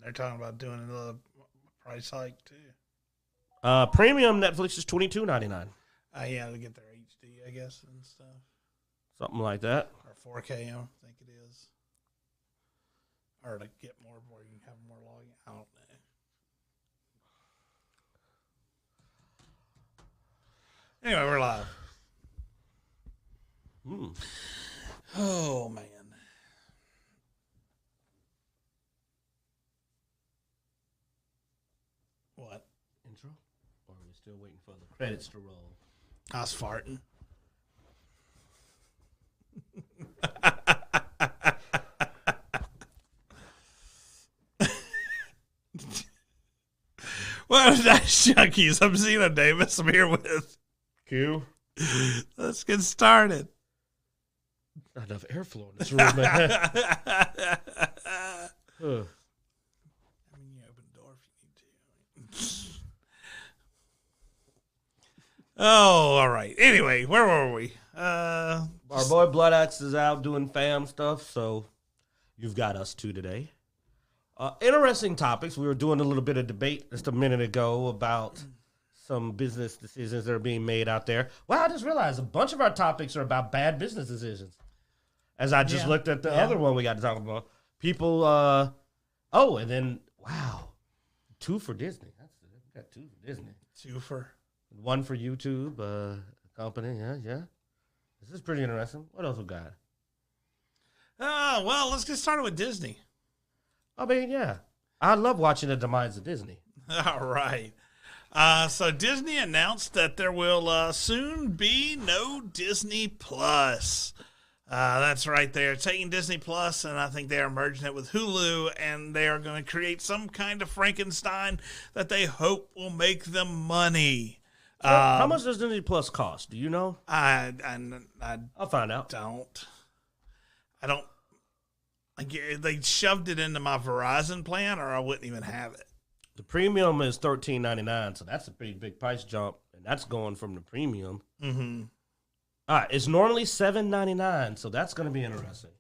they're talking about doing another price hike too. Premium Netflix is $22.99. Yeah, to get their HD, I guess, and stuff. Something like that. Or 4K, I think it is. Or to get more where you can have more login. I don't know. Anyway, we're live. Oh, man. What? Intro? Or are we still waiting for the credits to roll? I was farting. Well, Dicejunkies. I'm Xenodamus. I'm here with Q. Let's get started. Not enough airflow in this room, man. I mean, you open the door if you need to. Oh, all right. Anyway, where were we? Our boy Bloodaxe is out doing fam stuff, so you've got us two today. Interesting topics. We were doing a little bit of debate just a minute ago about some business decisions that are being made out there. Well, I just realized a bunch of our topics are about bad business decisions. As I just looked at the other one we got to talk about. People, and then, wow, 2 for Disney. We got 2 for Disney. 2 for? 1 for YouTube, company, yeah. This is pretty interesting. What else we got? Well, let's get started with Disney. I mean, yeah. I love watching the demise of Disney. All right. So Disney announced that there will soon be no Disney Plus. That's right. They're taking Disney Plus, and I think they are merging it with Hulu, and they are going to create some kind of Frankenstein that they hope will make them money. How much does Disney Plus cost? Do you know? I'll find out. I don't. They shoved it into my Verizon plan, or I wouldn't even have it. The premium is $13.99, so that's a pretty big price jump, and that's going from the premium. Mm-hmm. All right, it's normally $7.99, so that's going to be interesting.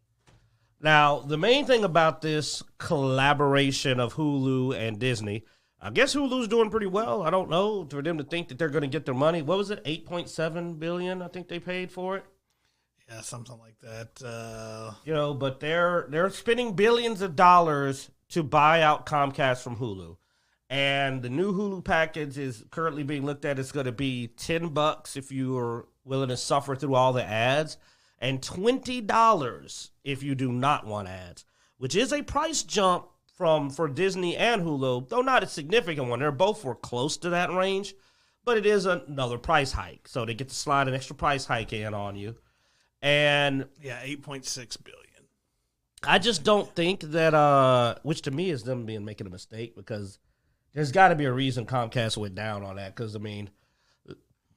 Now, the main thing about this collaboration of Hulu and Disney, I guess Hulu's doing pretty well. I don't know, for them to think that they're going to get their money. What was it, $8.7 billion? I think they paid for it. Yeah, something like that. But they're spending billions of dollars to buy out Comcast from Hulu. And the new Hulu package is currently being looked at. It's going to be $10 if you are willing to suffer through all the ads, and $20 if you do not want ads, which is a price jump for Disney and Hulu, though not a significant one. They're both were close to that range, but it is another price hike. So they get to slide an extra price hike in on you. And yeah, $8.6 billion. I just don't think that, which to me is them making a mistake, because there's got to be a reason Comcast went down on that. Because, I mean,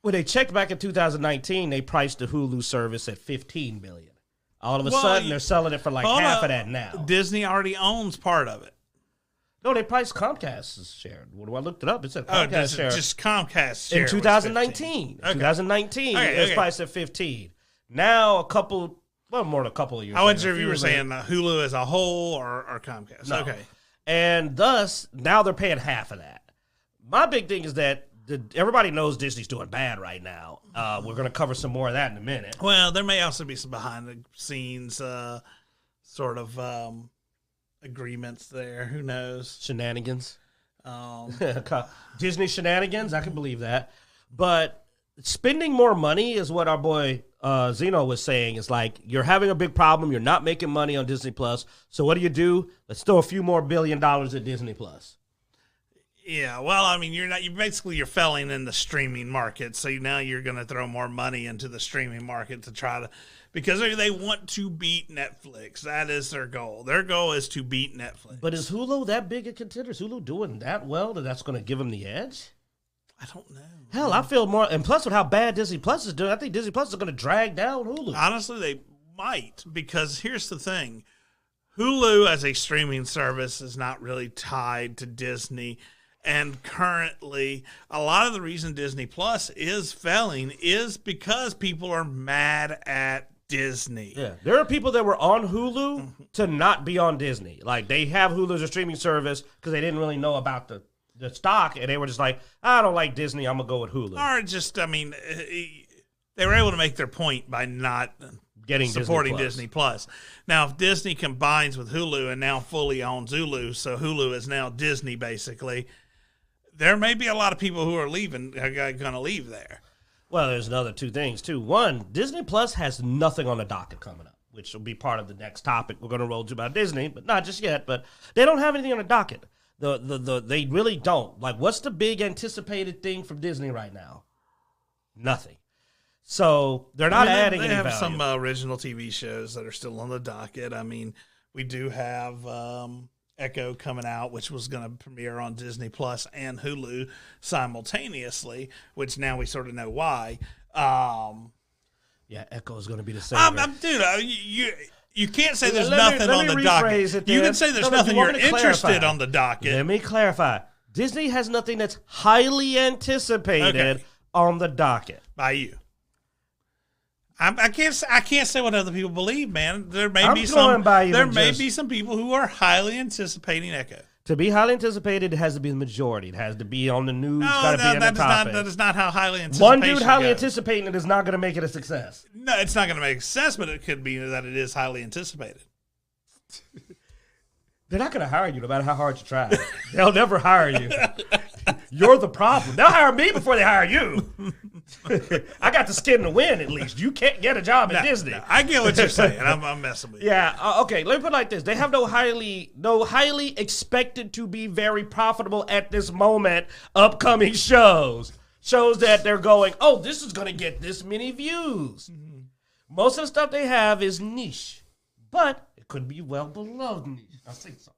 when they checked back in 2019, they priced the Hulu service at $15 billion. All of a sudden, they're selling it for like half of that now. Disney already owns part of it. No, they priced Comcast's share. When I looked it up, it said Comcast share. Just Comcast share in 2019. Okay. 2019, it was priced at 15. Now, more than a couple of years. I wasn't sure if you were saying Hulu as a whole or Comcast. No. Okay. And thus, now they're paying half of that. My big thing is that everybody knows Disney's doing bad right now. We're going to cover some more of that in a minute. Well, there may also be some behind-the-scenes agreements there. Who knows? Shenanigans. Disney shenanigans, I can believe that. But spending more money is what our boy Zeno was saying. Is like, you're having a big problem. You're not making money on Disney Plus. So what do? Let's throw a few more $1 billion at Disney Plus. Yeah, well, I mean, you're failing in the streaming market, so now you're going to throw more money into the streaming market to try to, because they want to beat Netflix. That is their goal. Their goal is to beat Netflix. But is Hulu that big a contender? Is Hulu doing that well that that's going to give them the edge? I don't know. Hell, I feel more, and plus with how bad Disney Plus is doing, I think Disney Plus is going to drag down Hulu. Honestly, they might, because here's the thing. Hulu as a streaming service is not really tied to Disney. And currently, a lot of the reason Disney Plus is failing is because people are mad at Disney. Yeah, there are people that were on Hulu to not be on Disney. Like, they have Hulu as a streaming service because they didn't really know about the stock, and they were just like, I don't like Disney, I'm going to go with Hulu. Or just, I mean, they were able to make their point by not getting supporting Disney Plus. Now, if Disney combines with Hulu and now fully owns Hulu, so Hulu is now Disney, basically, there may be a lot of people who are going to leave there. Well, there's another two things, too. One, Disney Plus has nothing on the docket coming up, which will be part of the next topic we're going to roll to about Disney, but not just yet. But they don't have anything on the docket. They really don't. Like, what's the big anticipated thing from Disney right now? Nothing. So they're not adding any value. They have some original TV shows that are still on the docket. I mean, we do have Echo coming out, which was going to premiere on Disney Plus and Hulu simultaneously, which now we sort of know why. Yeah, Echo is going to be the same. Dude, you can't say there's nothing on the docket. You can say there's nothing you're interested on the docket. Let me clarify. Disney has nothing that's highly anticipated on the docket. By you. I can't say what other people believe, man. There may be some people who are highly anticipating Echo. To be highly anticipated, it has to be the majority. It has to be on the news. That is not how highly anticipated. One dude highly anticipating it is not going to make it a success. No, it's not going to make a success, but it could be that it is highly anticipated. They're not going to hire you no matter how hard you try. They'll never hire you. You're the problem. They'll hire me before they hire you. I got the skin to win, at least. You can't get a job at Disney. No, I get what you're saying. I'm messing with you. Yeah, okay. Let me put it like this. They have no highly expected to be very profitable at this moment upcoming shows. Shows that they're going, oh, this is going to get this many views. Mm-hmm. Most of the stuff they have is niche, but it could be well beloved niche. I'll say so.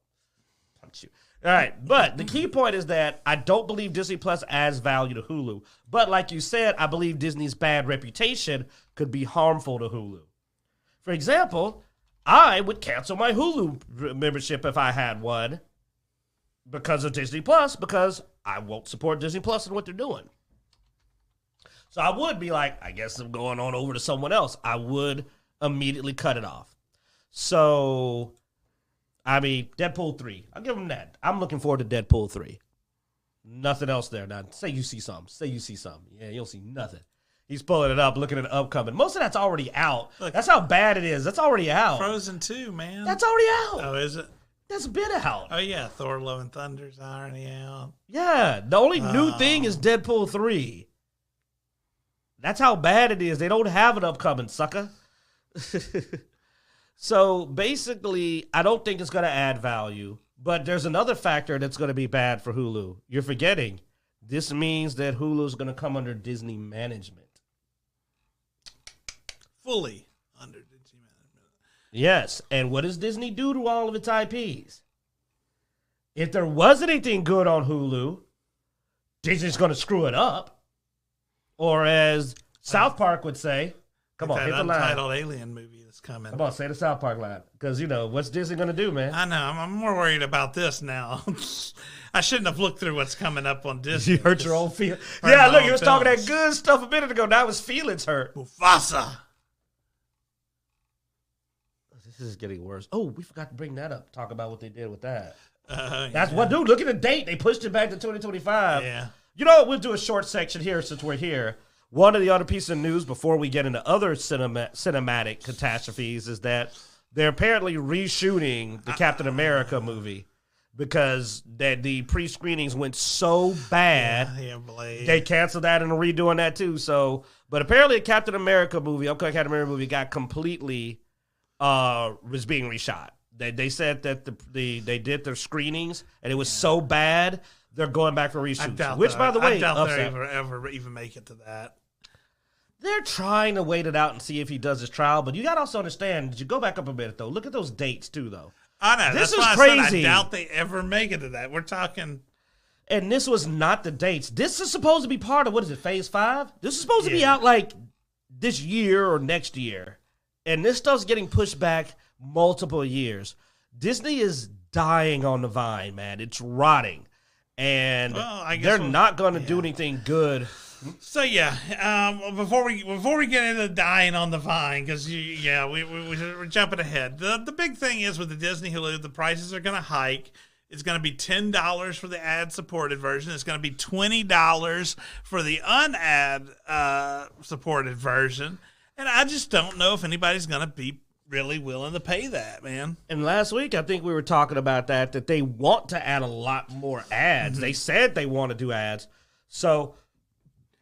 Punch you. All right, but the key point is that I don't believe Disney Plus adds value to Hulu. But like you said, I believe Disney's bad reputation could be harmful to Hulu. For example, I would cancel my Hulu membership if I had one because of Disney Plus, because I won't support Disney Plus and what they're doing. So I would be like, I guess I'm going on over to someone else. I would immediately cut it off. So, I mean, Deadpool 3. I'll give them that. I'm looking forward to Deadpool 3. Nothing else there. Now, say you see something. Yeah, you don't see nothing. He's pulling it up, looking at the upcoming. Most of that's already out. Look, that's how bad it is. That's already out. Frozen 2, man. That's already out. Oh, is it? That's been out. Oh, yeah. Thor, Love, and Thunder's already out. Yeah. The only new thing is Deadpool 3. That's how bad it is. They don't have it upcoming, sucker. So basically, I don't think it's going to add value. But there's another factor that's going to be bad for Hulu. You're forgetting. This means that Hulu is going to come under Disney management. Fully under Disney management. Yes. And what does Disney do to all of its IPs? If there was anything good on Hulu, Disney's going to screw it up. Or as South Park would say, come on, hit the line. That untitled Alien movie that's coming. Come on, say the South Park line. Because, you know, what's Disney going to do, man? I know. I'm more worried about this now. I shouldn't have looked through what's coming up on Disney. You hurt your own feelings. Yeah, look, you was talking that good stuff a minute ago. Now his feelings hurt. Mufasa. This is getting worse. Oh, we forgot to bring that up. Talk about what they did with that. That's what, dude, look at the date. They pushed it back to 2025. Yeah. You know what? We'll do a short section here since we're here. One of the other pieces of news before we get into other cinematic catastrophes is that they're apparently reshooting the Captain America movie because the pre-screenings went so bad. They canceled that and are redoing that too. So, but apparently the Captain America movie got completely was being reshot. They said that they did their screenings and it was so bad they're going back for reshoots. Which, by the way, I doubt they'll ever even make it to that. They're trying to wait it out and see if he does his trial, but you got to also understand, did you go back up a minute, though? Look at those dates, too, though. I know. This is crazy. I doubt they ever make it to that. We're talking... And this was not the dates. This is supposed to be part of, what is it, Phase 5? This is supposed to be out, like, this year or next year. And this stuff's getting pushed back multiple years. Disney is dying on the vine, man. It's rotting. And they're not going to do anything good So before we get into dying on the vine, because we're jumping ahead. The big thing is with the Disney Hulu, the prices are going to hike. It's going to be $10 for the ad-supported version. It's going to be $20 for the supported version. And I just don't know if anybody's going to be really willing to pay that, man. And last week, I think we were talking about that they want to add a lot more ads. They said they want to do ads. So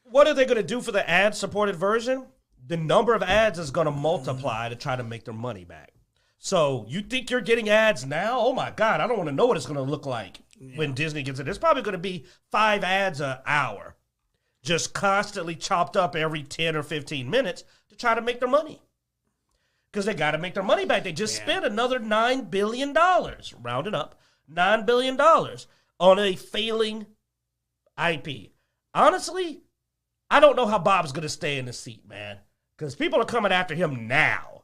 what are they going to do for the ad-supported version? The number of ads is going to multiply to try to make their money back. So you think you're getting ads now? Oh, my God, I don't want to know what it's going to look like when Disney gets it. There's probably going to be 5 ads an hour, just constantly chopped up every 10 or 15 minutes to try to make their money. Because they got to make their money back. They just spent another $9 billion, rounded up, $9 billion on a failing IP. Honestly, I don't know how Bob's going to stay in the seat, man. Because people are coming after him now.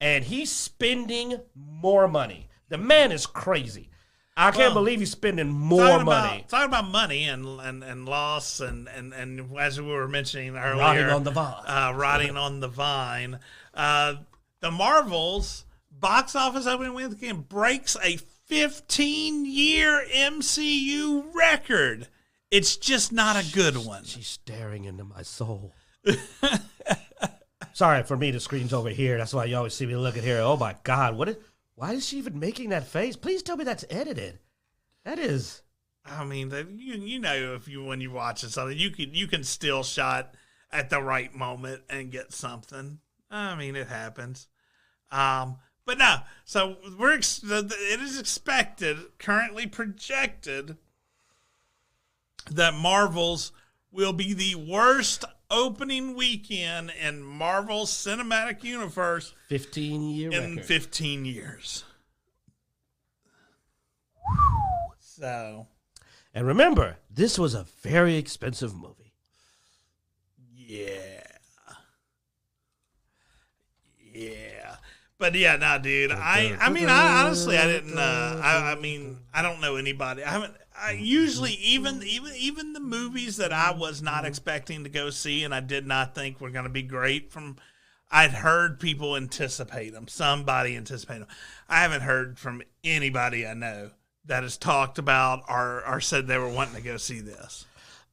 And he's spending more money. The man is crazy. I can't believe he's spending more money. Talking about money and loss and as we were mentioning earlier. Rotting on the vine. Rotting on the vine. The Marvels box office opening weekend breaks a 15-year MCU record. It's just not a good one. She's staring into my soul. Sorry for me, the screen's over here. That's why you always see me looking here. Oh, my God. Why is she even making that face? Please tell me that's edited. That is. I mean, you know, when you're watching something, you can still shot at the right moment and get something. I mean, it happens. But no, so it is expected, currently projected, that Marvel's will be the worst opening weekend in Marvel's Cinematic Universe 15-year in record. 15 years. So, and remember, this was a very expensive movie. Yeah. But yeah, nah, dude. I mean, I honestly, I didn't. I mean, I don't know anybody. I usually even the movies that I was not expecting to go see and I did not think were going to be great I'd heard people anticipate them. Somebody anticipate them. I haven't heard from anybody I know that has talked about or said they were wanting to go see this.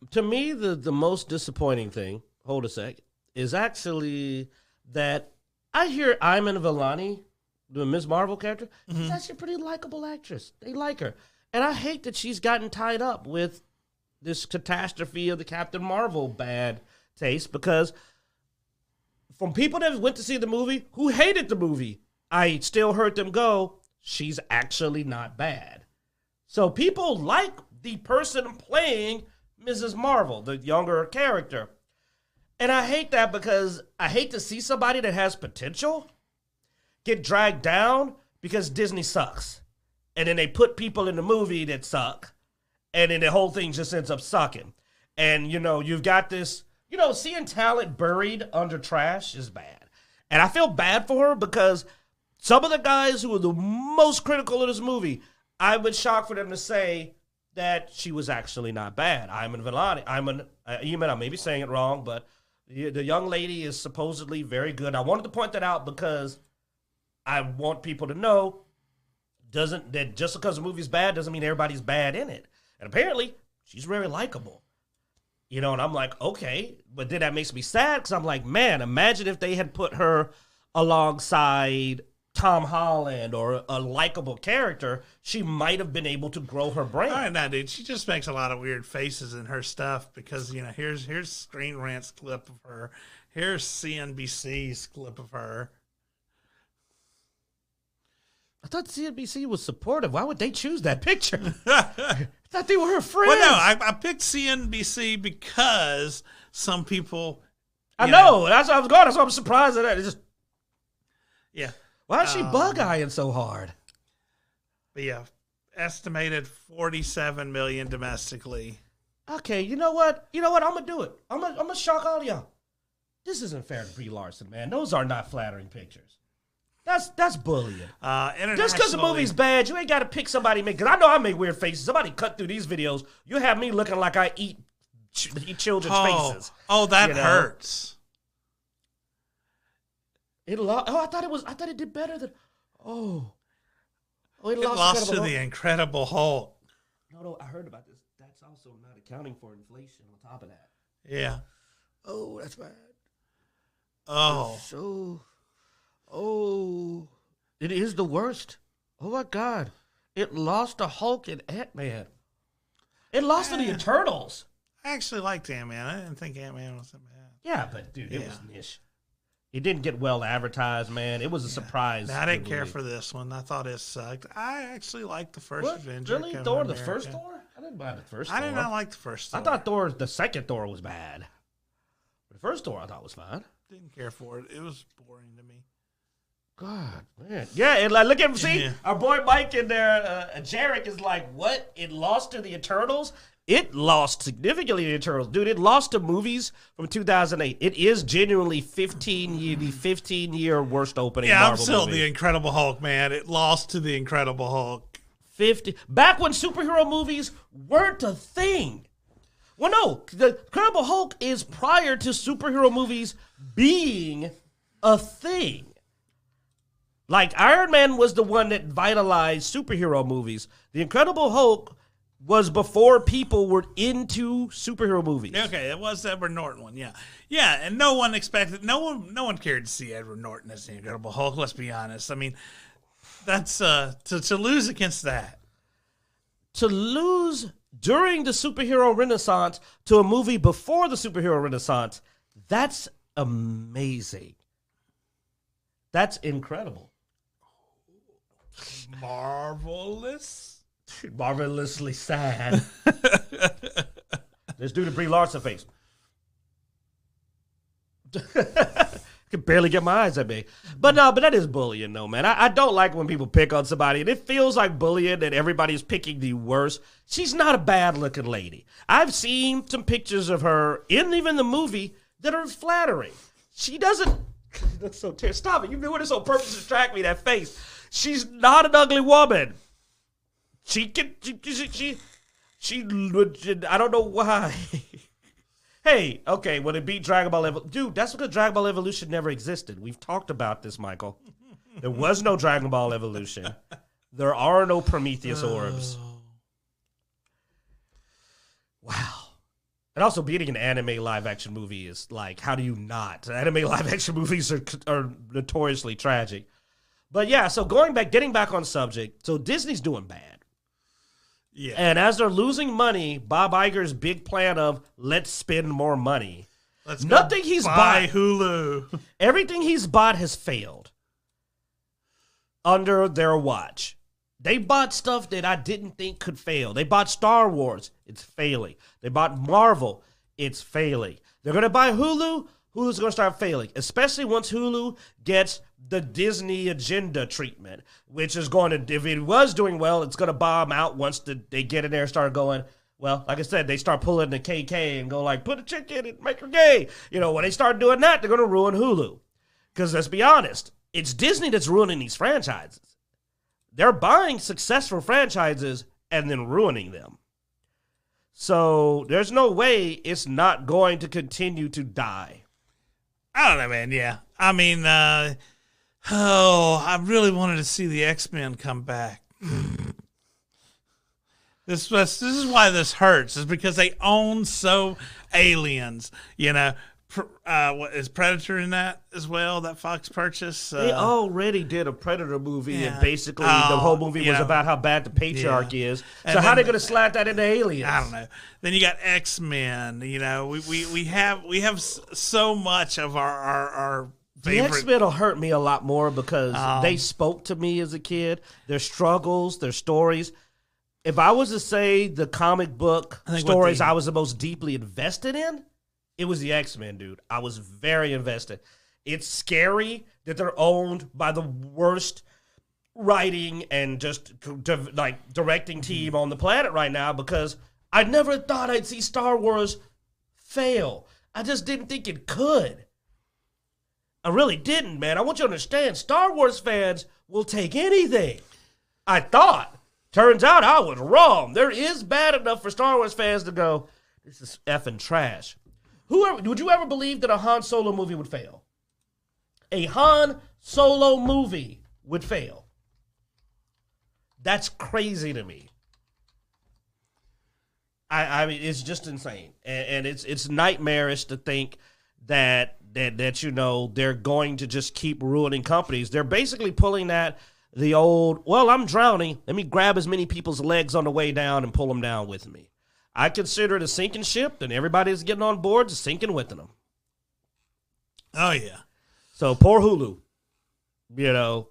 To me, the most disappointing thing, hold a sec, is actually that I hear Iman Vellani, the Ms. Marvel character, she's actually a pretty likable actress. They like her. And I hate that she's gotten tied up with this catastrophe of the Captain Marvel bad taste, because from people that went to see the movie who hated the movie, I still heard them go, she's actually not bad. So people like the person playing Mrs. Marvel, the younger character. And I hate that because I hate to see somebody that has potential get dragged down because Disney sucks. And then they put people in the movie that suck. And then the whole thing just ends up sucking. And, you know, you've got this, you know, seeing talent buried under trash is bad. And I feel bad for her because some of the guys who were the most critical of this movie, I was shocked for them to say that she was actually not bad. Iman Vellani. I may be saying it wrong, but the young lady is supposedly very good. I wanted to point that out because I want people to know that just because the movie's bad doesn't mean everybody's bad in it. And apparently, she's very likable. You know, and I'm like, okay. But then that makes me sad because I'm like, man, imagine if they had put her alongside Tom Holland or a likable character, she might have been able to grow her brand. All right, now, dude, she just makes a lot of weird faces in her stuff because, you know, here's Screen Rant's clip of her. Here's CNBC's clip of her. I thought CNBC was supportive. Why would they choose that picture? I thought they were her friends. Well, no, I picked CNBC because some people... I know. That's why I was going. That's why I'm surprised at that. It's just... Yeah. Why is she bug-eyeing so hard? But yeah, estimated $47 million domestically. Okay, you know what? I'm going to do it. I'm gonna shock all of y'all. This isn't fair to Brie Larson, man. Those are not flattering pictures. That's bullying. Just because the movie's bad, you ain't got to pick somebody. Because I know I make weird faces. Somebody cut through these videos. You have me looking like I eat children's faces. Oh, that hurts. It lost. Oh, I thought it did better than. It lost to the Incredible Hulk. No, I heard about this. That's also not accounting for inflation on top of that. Yeah. Oh, that's bad. Oh. It is the worst. Oh my God. It lost to Hulk and Ant-Man. It lost to the Eternals. I actually liked Ant-Man. I didn't think Ant-Man was that bad. Yeah, but dude, it was niche. It didn't get well advertised, man. It was a surprise. I didn't care for this one. I thought it sucked. I actually liked the first Avenger. Really? Thor, the first Thor? I didn't buy the first Thor. I did not like the first Thor. I thought the second Thor was bad. The first Thor I thought was fine. Didn't care for it. It was boring to me. God, man. Yeah, and like, look at him. See, our boy Mike in there, Jarek is like, what? It lost to the Eternals? It lost significantly to the Eternals. Dude, it lost to movies from 2008. It is genuinely the 15-year worst opening Marvel I'm still movie. the Incredible Hulk, man. It lost to the Incredible Hulk. Back when superhero movies weren't a thing. Well, no, the Incredible Hulk is prior to superhero movies being a thing. Like, Iron Man was the one that vitalized superhero movies. The Incredible Hulk was before people were into superhero movies. Okay, it was the Edward Norton one, yeah. Yeah, and no one cared to see Edward Norton as the Incredible Hulk, let's be honest. I mean, that's, to lose against that. To lose during the superhero renaissance to a movie before the superhero renaissance, that's amazing. That's incredible. Marvelous. Marvelously sad. Let's do the Brie Larson face. Can barely get my eyes at me. But that is bullying, though, man. I don't like when people pick on somebody, and it feels like bullying that everybody's picking the worst. She's not a bad-looking lady. I've seen some pictures of her in even the movie that are flattering. She doesn't. That's so terrible. Stop it. You're doing this on purpose to distract me, that face. She's not an ugly woman. She I don't know why. Hey, okay, when it beat Dragon Ball Evolution. Dude, that's because Dragon Ball Evolution never existed. We've talked about this, Michael. There was no Dragon Ball Evolution. There are no Prometheus orbs. Wow. And also, beating an anime live-action movie is like, how do you not? Anime live-action movies are notoriously tragic. But yeah, so getting back on subject, so Disney's doing bad. Yeah. And as they're losing money, Bob Iger's big plan of let's spend more money. Nothing he's bought. Hulu. Everything he's bought has failed under their watch. They bought stuff that I didn't think could fail. They bought Star Wars. It's failing. They bought Marvel. It's failing. They're going to buy Hulu. Hulu's going to start failing, especially once Hulu gets the Disney agenda treatment, which is going to, if it was doing well, it's going to bomb out once they get in there and start going, well, like I said, they start pulling the KK and go like, put a chick in it, make her gay. You know, when they start doing that, they're going to ruin Hulu. Because let's be honest, it's Disney that's ruining these franchises. They're buying successful franchises and then ruining them. So there's no way it's not going to continue to die. I don't know, man. Yeah. I mean, I really wanted to see the X-Men come back. This is why this hurts, is because they own Aliens, you know. What is Predator in that as well? That Fox purchase. They already did a Predator movie, and basically the whole movie was about how bad the patriarchy is. So how are they going to slap that into Aliens? I don't know. Then you got X-Men. You know, we have so much of our favorite. The X-Men will hurt me a lot more because they spoke to me as a kid. Their struggles, their stories. If I was to say the comic book stories I was the most deeply invested in, it was the X-Men, dude. I was very invested. It's scary that they're owned by the worst writing and just like directing team on the planet right now, because I never thought I'd see Star Wars fail. I just didn't think it could. I really didn't, man. I want you to understand, Star Wars fans will take anything. I thought. Turns out I was wrong. There is bad enough for Star Wars fans to go, This is effing trash. Would you ever believe that a Han Solo movie would fail? A Han Solo movie would fail. That's crazy to me. I mean, it's just insane, and it's nightmarish to think that you know they're going to just keep ruining companies. They're basically pulling the old, well, I'm drowning. Let me grab as many people's legs on the way down and pull them down with me. I consider it a sinking ship, and everybody's getting on board, just sinking with them. Oh yeah. So poor Hulu, you know,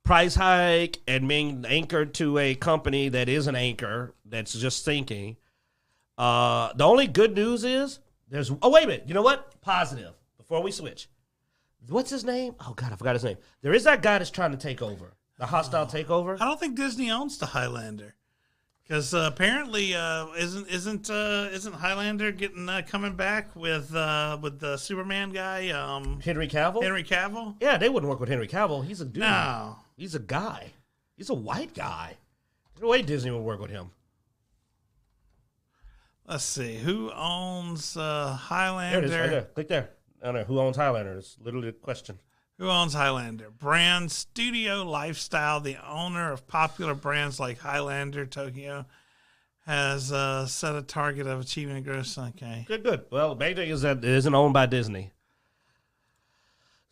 price hike and being anchored to a company that is an anchor that's just sinking. The only good news is wait a minute. You know what? Positive. Before we switch. What's his name? Oh, God, I forgot his name. There is that guy that's trying to take over. The hostile takeover. I don't think Disney owns the Highlander. Because apparently, isn't Highlander getting coming back with the Superman guy? Henry Cavill? Henry Cavill? Yeah, they wouldn't work with Henry Cavill. He's a dude. No. He's a guy. He's a white guy. No way Disney would work with him. Let's see. Who owns Highlander? There it is, right there. Click there. I don't know. Who owns Highlander? It's literally the question. Who owns Highlander? Brand Studio Lifestyle, the owner of popular brands like Highlander, Tokyo, has set a target of achieving a gross. Okay. Good. Well, the main thing is that it isn't owned by Disney.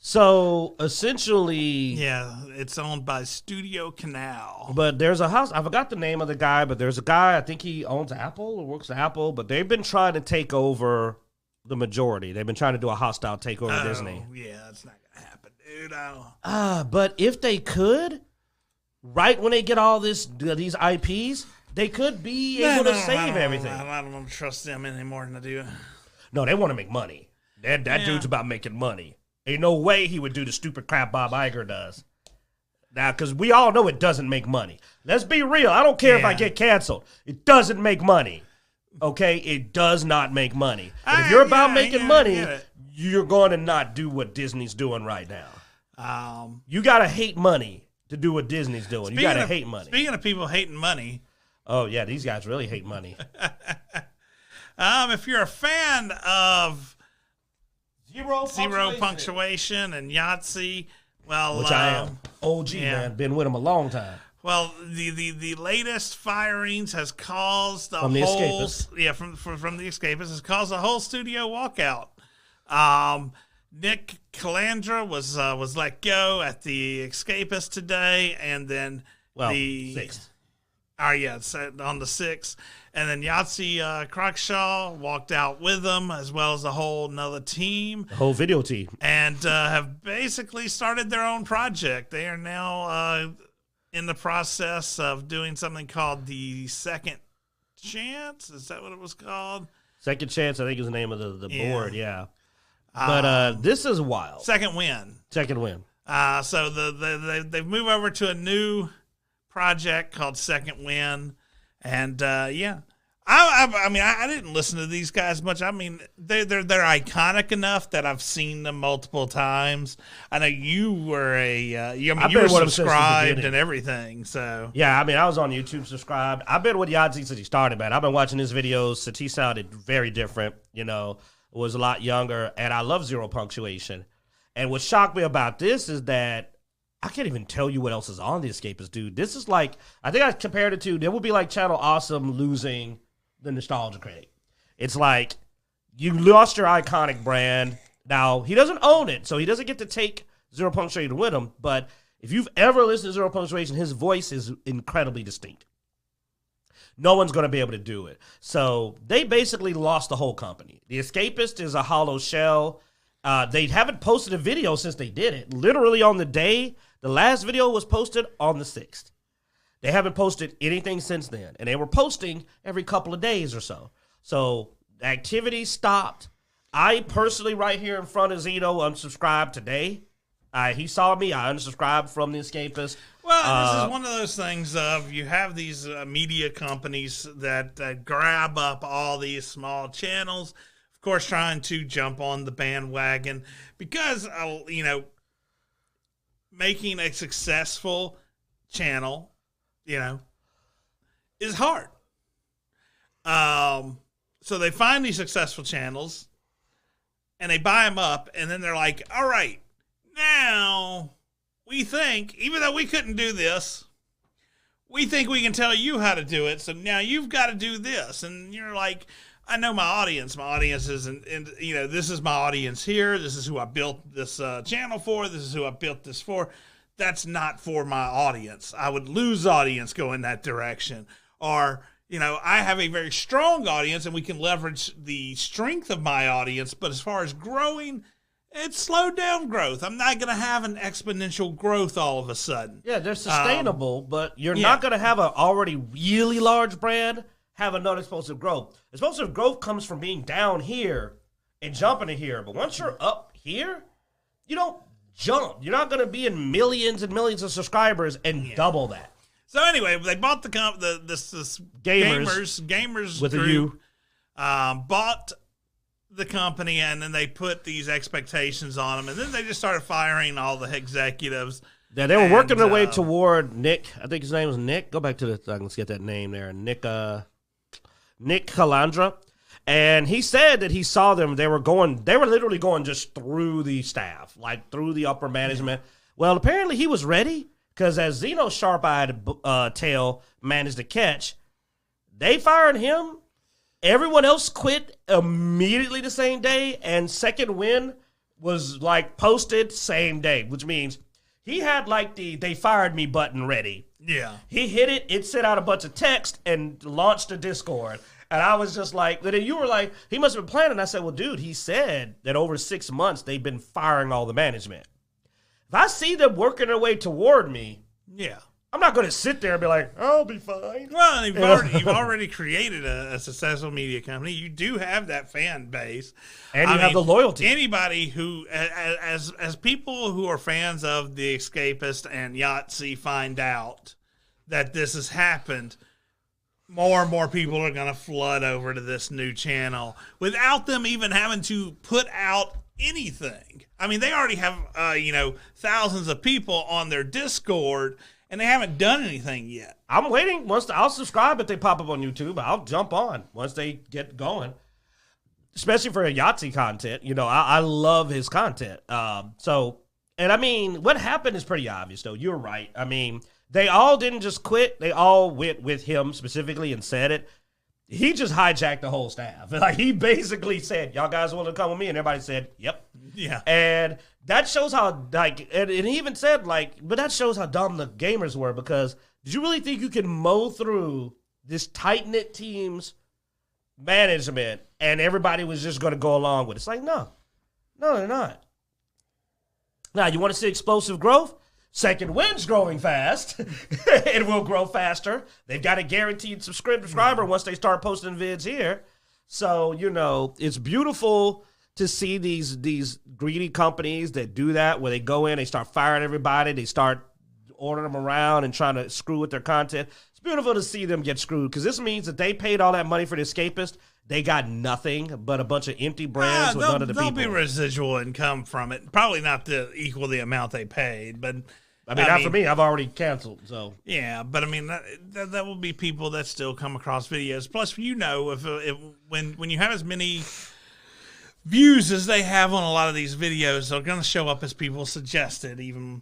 So, essentially... Yeah, it's owned by Studio Canal. But there's a house... I forgot the name of the guy, but there's a guy, I think he owns Apple or works at Apple, but they've been trying to take over the majority. They've been trying to do a hostile takeover of Disney. Yeah, that's not going to happen, dude. But if they could, right when they get all these IPs, they could be able to save everything. I don't trust them any more than I do. No, they want to make money. That dude's about making money. Ain't no way he would do the stupid crap Bob Iger does. Now, because we all know it doesn't make money. Let's be real. I don't care if I get canceled. It doesn't make money. Okay? It does not make money. But if you're about making money, you're going to not do what Disney's doing right now. You got to hate money to do what Disney's doing. You got to hate money. Speaking of people hating money. Oh, yeah. These guys really hate money. If you're a fan of Zero punctuation and Yahtzee. Well, which I am. OG, man. Been with him a long time. Well, the latest firings has caused from the Escapists has caused a whole studio walkout. Nick Calandra was let go at the Escapists today, and then the 6th. It's on the 6th. And then Yahtzee Cruikshaw walked out with them, as well as a whole another team. The whole video team. And have basically started their own project. They are now in the process of doing something called the Second Chance. Is that what it was called? Second Chance, I think is the name of the board, yeah. But this is wild. Second Win. So they've moved over to a new project called Second Win. And I mean, I didn't listen to these guys much. I mean, they're iconic enough that I've seen them multiple times. I know you were you were subscribed and everything. So yeah, I mean, I was on YouTube subscribed. I've been with Yahtzee since he started, man. I've been watching his videos since he sounded very different. You know, was a lot younger, and I love Zero Punctuation. And what shocked me about this is that I can't even tell you what else is on the Escapists, dude. This is like, I think I compared it to, it would be like Channel Awesome losing the Nostalgia Critic. It's like, you lost your iconic brand. Now, he doesn't own it, so he doesn't get to take Zero Punctuation with him. But if you've ever listened to Zero Punctuation, his voice is incredibly distinct. No one's going to be able to do it. So they basically lost the whole company. The Escapist is a hollow shell. They haven't posted a video since they did it. Literally on the day, the last video was posted on the 6th. They haven't posted anything since then. And they were posting every couple of days or so. So activity stopped. I personally, right here in front of Zeno, unsubscribed today. He saw me. I unsubscribed from the Escapists. Well, this is one of those things of you have these media companies that grab up all these small channels, of course, trying to jump on the bandwagon because, making a successful channel, is hard. So they find these successful channels, and they buy them up, and then they're like, all right, now we think, even though we couldn't do this, we think we can tell you how to do it, so now you've got to do this. And you're like, I know my audience. My audience is, and this is my audience here. This is who I built this channel for. This is who I built this for. That's not for my audience. I would lose audience going that direction. Or, I have a very strong audience, and we can leverage the strength of my audience. But as far as growing, it's slowed down growth. I'm not going to have an exponential growth all of a sudden. Yeah, they're sustainable, but you're not going to have an already really large brand have another explosive growth. Explosive growth comes from being down here and jumping to here. But once you're up here, you don't jump. You're not going to be in millions and millions of subscribers and double that. So anyway, they bought the gamers with group, a U. Bought the company, and then they put these expectations on them, and then they just started firing all the executives. Yeah, they were working their way toward Nick. I think his name was Nick. Go back to the. Let's get that name there. Nick Calandra, and he said that he saw them. They were literally going just through the staff, like through the upper management. Well, apparently he was ready because as Xeno's sharp-eyed tail managed to catch, they fired him. Everyone else quit immediately the same day, and second win was like posted same day, which means he had like the "they fired me" button ready. Yeah. He hit it, it sent out a bunch of text and launched a Discord. And I was just like, then you were like, he must have been planning. I said, well, dude, he said that over 6 months they've been firing all the management. If I see them working their way toward me, yeah, I'm not going to sit there and be like, I'll be fine. Well, you've already created a successful media company. You do have that fan base. And you have the loyalty. Anybody who, as people who are fans of The Escapist and Yahtzee find out that this has happened, more and more people are going to flood over to this new channel without them even having to put out anything. I mean, they already have, thousands of people on their Discord, and they haven't done anything yet. I'm waiting. I'll subscribe if they pop up on YouTube. I'll jump on once they get going, especially for Yahtzee content. I love his content. And I mean, what happened is pretty obvious, though. You're right. I mean, they all didn't just quit. They all went with him specifically and said it. He just hijacked the whole staff. Like, he basically said, y'all guys want to come with me? And everybody said, yep. Yeah. And that shows how, and he even said, but that shows how dumb the gamers were, because did you really think you can mow through this tight-knit team's management and everybody was just going to go along with it? It's like, no, they're not. Now, you want to see explosive growth? Second Wind's growing fast. It will grow faster. They've got a guaranteed subscriber once they start posting vids here. So, it's beautiful to see these greedy companies that do that, where they go in, they start firing everybody, they start ordering them around and trying to screw with their content. It's beautiful to see them get screwed, because this means that they paid all that money for The Escapist. They got nothing but a bunch of empty brands with none of the people. There'll be residual income from it. Probably not to equal the amount they paid, but... I mean, not for me. I've already canceled, so. Yeah, but I mean, that will be people that still come across videos. Plus, if when you have as many views as they have on a lot of these videos, they're going to show up as people suggested, even.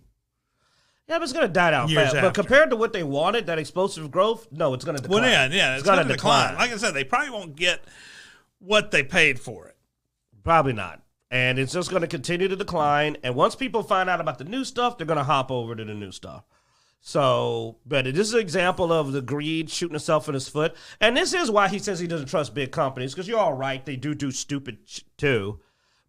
Yeah, but it's going to die down fast. But compared to what they wanted, that explosive growth, no, it's going to decline. Well, yeah, it's going to decline. Like I said, they probably won't get what they paid for it. Probably not. And it's just going to continue to decline. And once people find out about the new stuff, they're going to hop over to the new stuff. So, but this is an example of the greed shooting itself in his foot. And this is why he says he doesn't trust big companies, because you're all right. They do stupid too.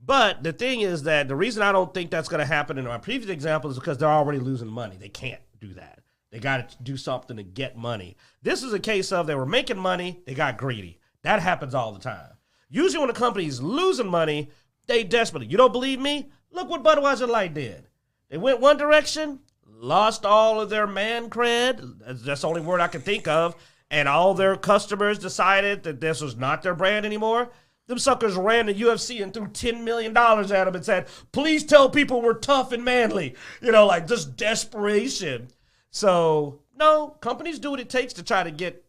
But the thing is that the reason I don't think that's going to happen in our previous example is because they're already losing money. They can't do that. They got to do something to get money. This is a case of they were making money, they got greedy. That happens all the time. Usually when a company is losing money, they desperately. You don't believe me? Look what Budweiser Light did. They went one direction, lost all of their man cred. That's the only word I can think of. And all their customers decided that this was not their brand anymore. Them suckers ran the UFC and threw $10 million at them and said, please tell people we're tough and manly. Just desperation. So, no, companies do what it takes to try to get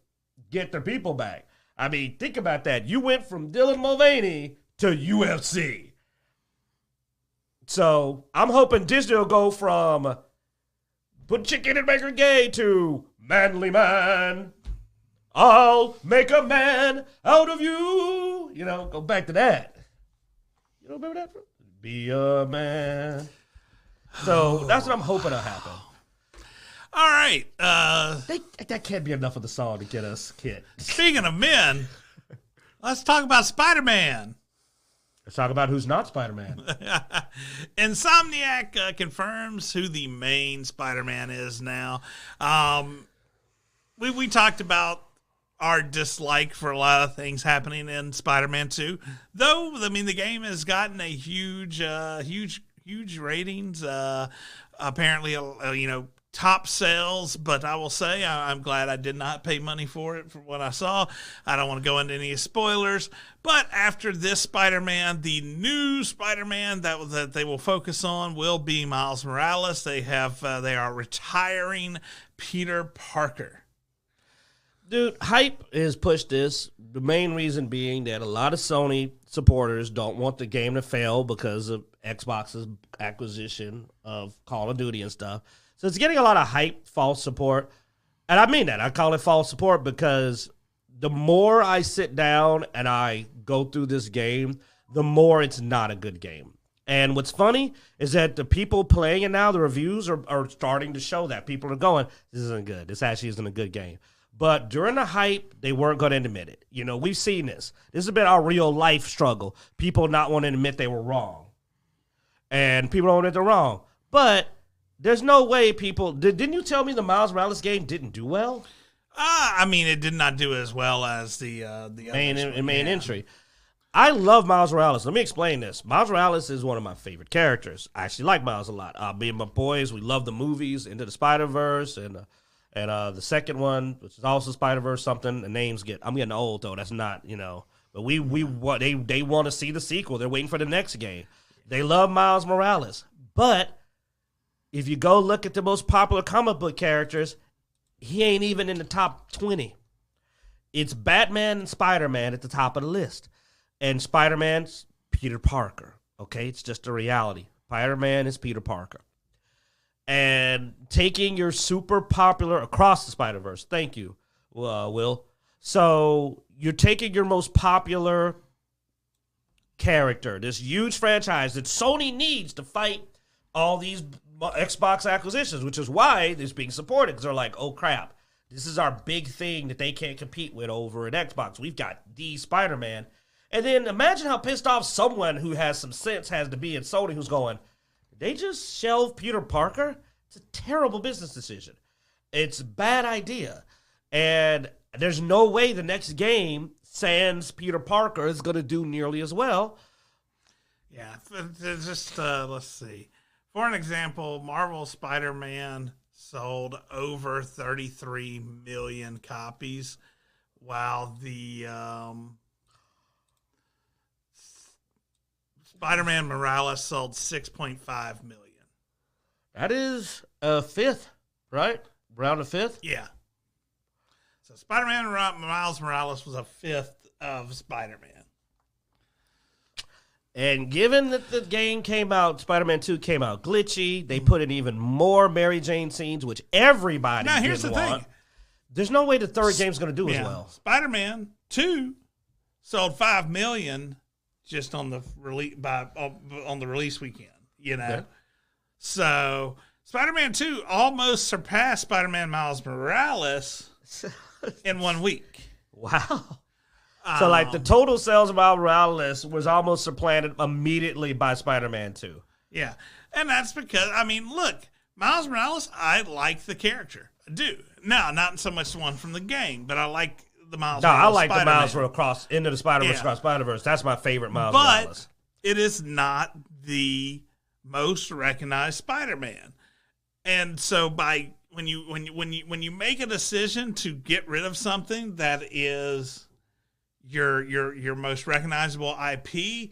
their people back. I mean, think about that. You went from Dylan Mulvaney to UFC. So I'm hoping Disney will go from put chicken and make her gay to manly man. I'll make a man out of you. You know, go back to that. You don't remember that? Be a man. So that's what I'm hoping will happen. All right. That can't be enough of the song to get us hit. Speaking of men, let's talk about Spider-Man. Let's talk about who's not Spider-Man. Insomniac confirms who the main Spider-Man is now. We talked about our dislike for a lot of things happening in Spider-Man 2. Though, I mean, the game has gotten a huge ratings. Apparently, top sales, but I will say I'm glad I did not pay money for it for what I saw. I don't want to go into any spoilers, but after this Spider-Man, the new Spider-Man that they will focus on will be Miles Morales. They are retiring Peter Parker. Dude, hype has pushed this. The main reason being that a lot of Sony supporters don't want the game to fail because of Xbox's acquisition of Call of Duty and stuff. So it's getting a lot of hype, false support. And I mean that. I call it false support because the more I sit down and I go through this game, the more it's not a good game. And what's funny is that the people playing it now, the reviews are starting to show that. People are going, this isn't good. This actually isn't a good game. But during the hype, they weren't going to admit it. You know, we've seen this. This has been our real life struggle. People not wanting to admit they were wrong. And people don't admit they're wrong. But there's no way people... Didn't you tell me the Miles Morales game didn't do well? I mean, it did not do as well as the main entry. I love Miles Morales. Let me explain this. Miles Morales is one of my favorite characters. I actually like Miles a lot. Me and my boys, we love the movies, Into the Spider-Verse, and the second one, which is also Spider-Verse something. The names I'm getting old, though. That's not, But they want to see the sequel. They're waiting for the next game. They love Miles Morales. But if you go look at the most popular comic book characters, he ain't even in the top 20. It's Batman and Spider-Man at the top of the list. And Spider-Man's Peter Parker. Okay? It's just a reality. Spider-Man is Peter Parker. And taking your super popular across the Spider-Verse. Thank you, Will. So you're taking your most popular character, this huge franchise that Sony needs to fight all these Xbox acquisitions, which is why it's being supported, because they're like, oh crap, this is our big thing that they can't compete with over at Xbox. We've got the Spider-Man. And then imagine how pissed off someone who has some sense has to be at Sony who's going, did they just shelve Peter Parker? It's a terrible business decision. It's a bad idea. And there's no way the next game, sans Peter Parker, is going to do nearly as well. Yeah, just let's see. For an example, Marvel Spider-Man sold over 33 million copies, while the Spider-Man Morales sold 6.5 million. That is a fifth, right? Around a fifth? Yeah. So Spider-Man Miles Morales was a fifth of Spider-Man. And given that the game came out, Spider-Man 2 came out glitchy, they put in even more Mary Jane scenes, which everybody now, here's the want. thing. There's no way the third game's going to do as well. Spider-Man 2 sold 5 million just on the release weekend, Okay. So Spider-Man 2 almost surpassed Spider-Man Miles Morales in 1 week. Wow. So, the total sales of Miles Morales was almost supplanted immediately by Spider-Man 2. Yeah. And that's because, look, Miles Morales, I like the character. I do. No, not so much the one from the game, but I like the Miles Morales. I like the Miles across into the Spider-Verse across Spider-Verse. That's my favorite Miles Morales. But it is not the most recognized Spider-Man. And so when you make a decision to get rid of something that is your most recognizable IP,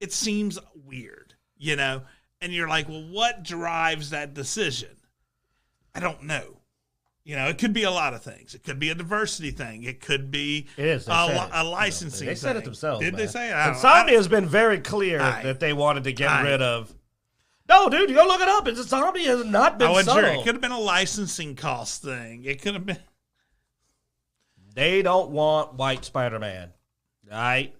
it seems weird, And you're like, well, what drives that decision? I don't know. You know, it could be a lot of things. It could be a diversity thing. It could be a licensing thing. They said it themselves. Did they say it? Insomnia has been very clear that they wanted to get rid of. No, dude, you go look it up. Insomnia has not been subtle. Sure. It could have been a licensing cost thing. It could have been. They don't want white Spider-Man. All right?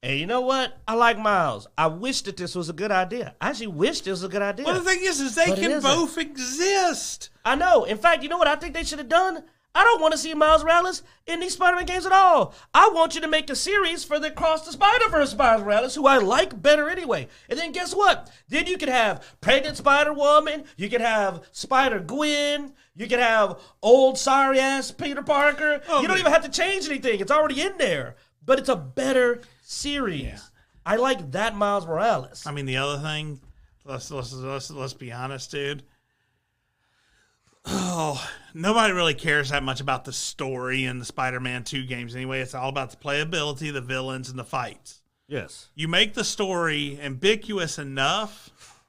And you know what? I like Miles. I wish that this was a good idea. I actually wish this was a good idea. Well, the thing is they can both exist. I know. In fact, you know what I think they should have done? I don't want to see Miles Morales in these Spider-Man games at all. I want you to make a series for the Across the Spider-Verse Miles Morales, who I like better anyway. And then guess what? Then you could have pregnant Spider-Woman. You could have Spider-Gwen. You could have old sorry-ass Peter Parker. You don't even have to change anything. It's already in there. But it's a better series. Yeah. I like that Miles Morales. I mean, the other thing, let's be honest, dude. Oh, nobody really cares that much about the story in the Spider-Man 2 games anyway. It's all about the playability, the villains, and the fights. Yes. You make the story ambiguous enough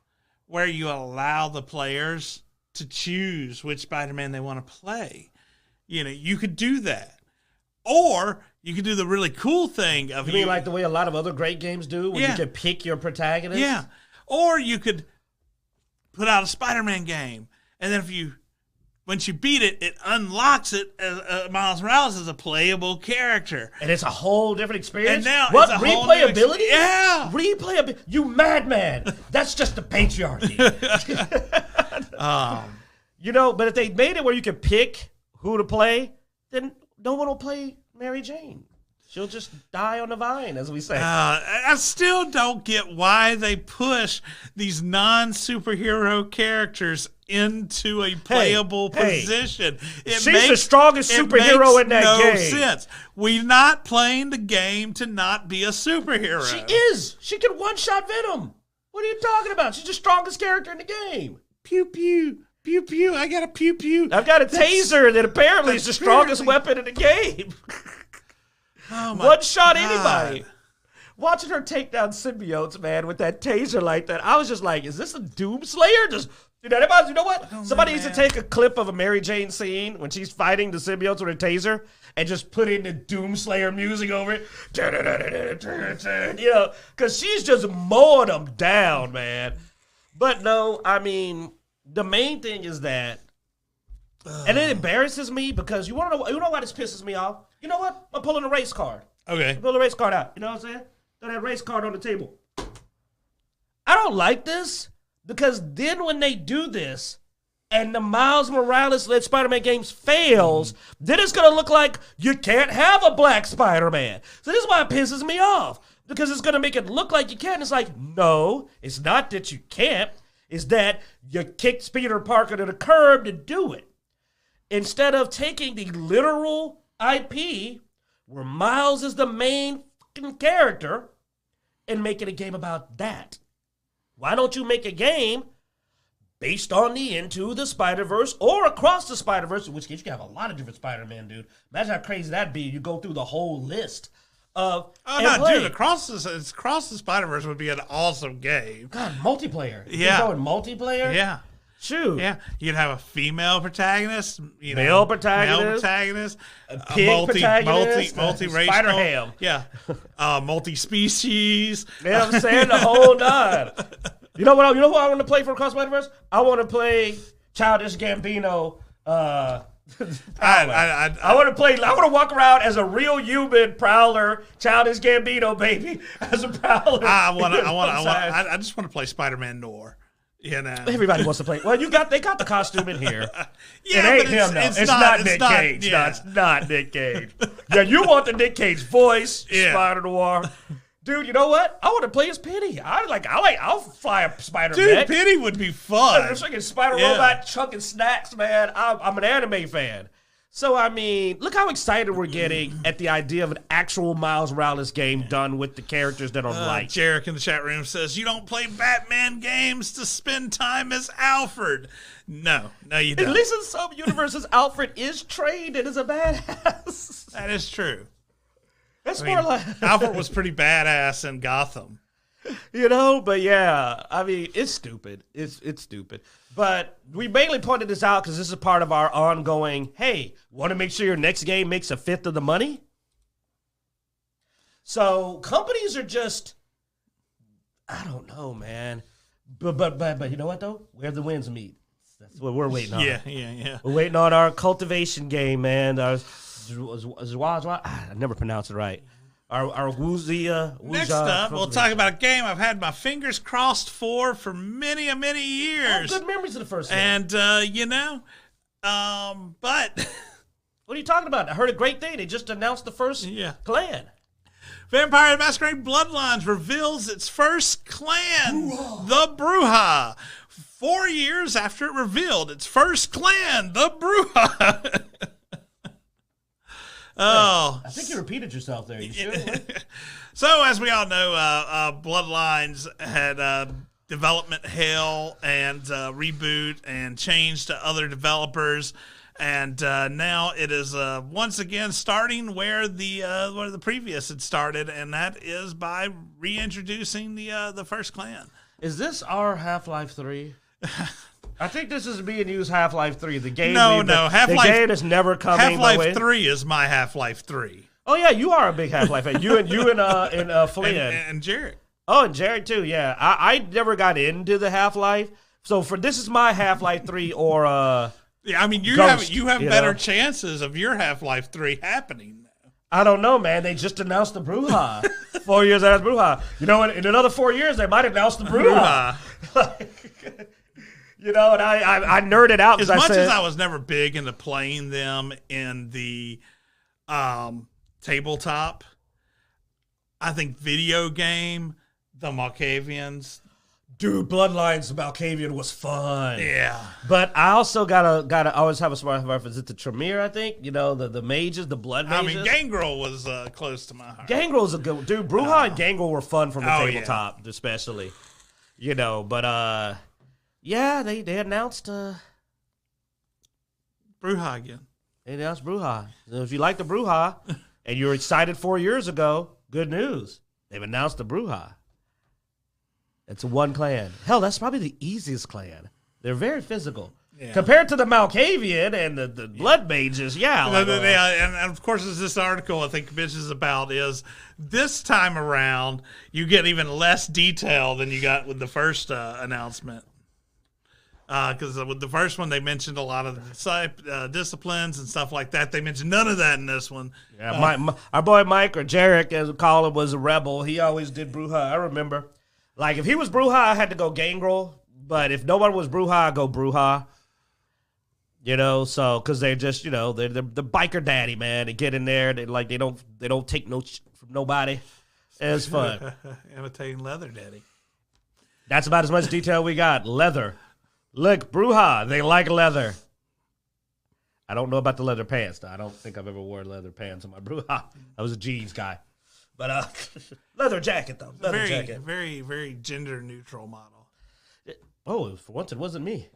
where you allow the players to choose which Spider-Man they want to play. You know, you could do that. Or you could do the really cool thing of... You mean like the way a lot of other great games do, where you can pick your protagonist? Yeah. Or you could put out a Spider-Man game, and then once you beat it, it unlocks it as Miles Morales as a playable character. And it's a whole different experience? And now what, replayability? Yeah. Replayability? You madman. That's just the patriarchy. You know, but if they made it where you can pick who to play, then no one will play Mary Jane. She'll just die on the vine, as we say. I still don't get why they push these non-superhero characters into a playable position. She's the strongest superhero in that game. It makes no sense. We're not playing the game to not be a superhero. She is. She can one-shot Venom. What are you talking about? She's the strongest character in the game. Pew, pew. Pew, pew. I got a pew, pew. I've got a taser that apparently is the strongest weapon in the game. Oh my One shot God. anybody. Watching her take down symbiotes, man, with that taser like that, I was just like, is this a Doomslayer? Just, you know what? Somebody needs to take a clip of a Mary Jane scene when she's fighting the symbiotes with her taser and just put in the Doomslayer music over it. You know, because she's just mowing them down, man. But no, I mean, the main thing is that, and it embarrasses me because you know why this pisses me off? You know what? I'm pulling a race card. Okay. Pull the race card out. You know what I'm saying? Throw that race card on the table. I don't like this because then when they do this and the Miles Morales-led Spider-Man games fails, then it's going to look like you can't have a black Spider-Man. So this is why it pisses me off, because it's going to make it look like you can. It's like, no, it's not that you can't. It's that you kicked Peter Parker to the curb to do it. Instead of taking the literal IP, where Miles is the main fucking character, and making a game about that. Why don't you make a game based on the Into the Spider-Verse or Across the Spider-Verse, in which case you can have a lot of different Spider-Man, dude. Imagine how crazy that'd be. You go through the whole list of... dude, Across the Spider-Verse would be an awesome game. God, multiplayer. Yeah. You going multiplayer? Yeah. Shoot. Yeah, you'd have a female protagonist, male protagonist, a pig protagonist, multi-racial, Spider-Ham. Yeah, multi-species. You know what I'm saying? The whole nine. You know what? You know who I want to play for Across Spider-Verse? I want to play Childish Gambino. I want to play. I want to walk around as a real human Prowler, Childish Gambino, baby, as a Prowler. I just want to play Spider-Man Noir. You know, everybody wants to play. Well, they got the costume in here. Yeah, it ain't him though. It's not Nick Cage. Yeah. No, it's not Nick Cage. Yeah, you want the Nick Cage voice, Spider Noir. Dude, you know what? I want to play as Penny. I'll fly a spider. Dude, Penny would be fun. There's like a spider robot chucking snacks, man. I'm an anime fan. So, I mean, look how excited we're getting at the idea of an actual Miles Morales game done with the characters that are right. Jarek in the chat room says, you don't play Batman games to spend time as Alfred. No, you don't. At least in some universes, Alfred is trained and is a badass. That is true. That's more like... Alfred was pretty badass in Gotham. But yeah, I mean, it's stupid. It's stupid. But we mainly pointed this out because this is part of our ongoing, hey, want to make sure your next game makes a fifth of the money? So companies are just, I don't know, man. But you know what, though? Where the winds meet. That's what we're waiting on. Yeah. We're waiting on our cultivation game, man. I never pronounced it right. Our Wuzia. Next up, we'll talk about a game I've had my fingers crossed for many years. Good memories of the first game. And, but... What are you talking about? I heard a great thing. They just announced the first clan. Vampire the Masquerade Bloodlines reveals its first clan, the Bruja. 4 years after it revealed its first clan, the Bruja. Oh, I think you repeated yourself there. You sure? So, as we all know, Bloodlines had development hell and reboot and change to other developers, and now it is once again starting where the previous had started, and that is by reintroducing the first clan. Is this our Half-Life 3? I think this is being used Half-Life 3. The game, Half-Life. The game is never coming. Half-Life 3 is my Half-Life 3. Oh yeah, you are a big Half-Life fan. You and Flynn and Jared. Oh, and Jared too. Yeah, I never got into the Half-Life. So this is my Half-Life 3 or yeah. I mean, you Ghost, have better chances of your Half-Life 3 happening. I don't know, man. They just announced the Bruja. 4 years after Bruja. You know, in another 4 years, they might announce the Bruja. And I nerded out. As much as I was never big into playing them in the tabletop, I think video game, the Malkavians. Dude, Bloodlines Malkavian was fun. Yeah. But I also gotta always have a smart reference. It's the Tremere, I think. The mages, the blood mages. I mean, Gangrel was close to my heart. Gangrel's a good dude. Bruja and Gangrel were fun from the tabletop, especially. But yeah, they announced Bruja again. They announced Bruja. So if you like the Bruja and you were excited 4 years ago, good news. They've announced the Bruja. It's one clan. Hell, that's probably the easiest clan. They're very physical. Yeah. Compared to the Malkavian and the Blood Mages, and of course, as this article I think bitches about is this time around, you get even less detail than you got with the first announcement. Because with the first one, they mentioned a lot of the disciplines and stuff like that. They mentioned none of that in this one. Yeah, our boy Mike, or Jarek, as we call him, was a rebel. He always did Bruja. I remember. Like, if he was Bruja, I had to go Gangrel. But if nobody was Bruja, I go Bruja. Because they're just, they're the biker daddy, man. They get in there. They don't take no shit from nobody. It's fun. Imitating leather daddy. That's about as much detail we got. Leather. Look, Bruja, they like leather. I don't know about the leather pants, though. I don't think I've ever worn leather pants on my Bruja. I was a jeans guy. But leather jacket, though. Leather jacket. Very, very gender-neutral model. For once, it wasn't me.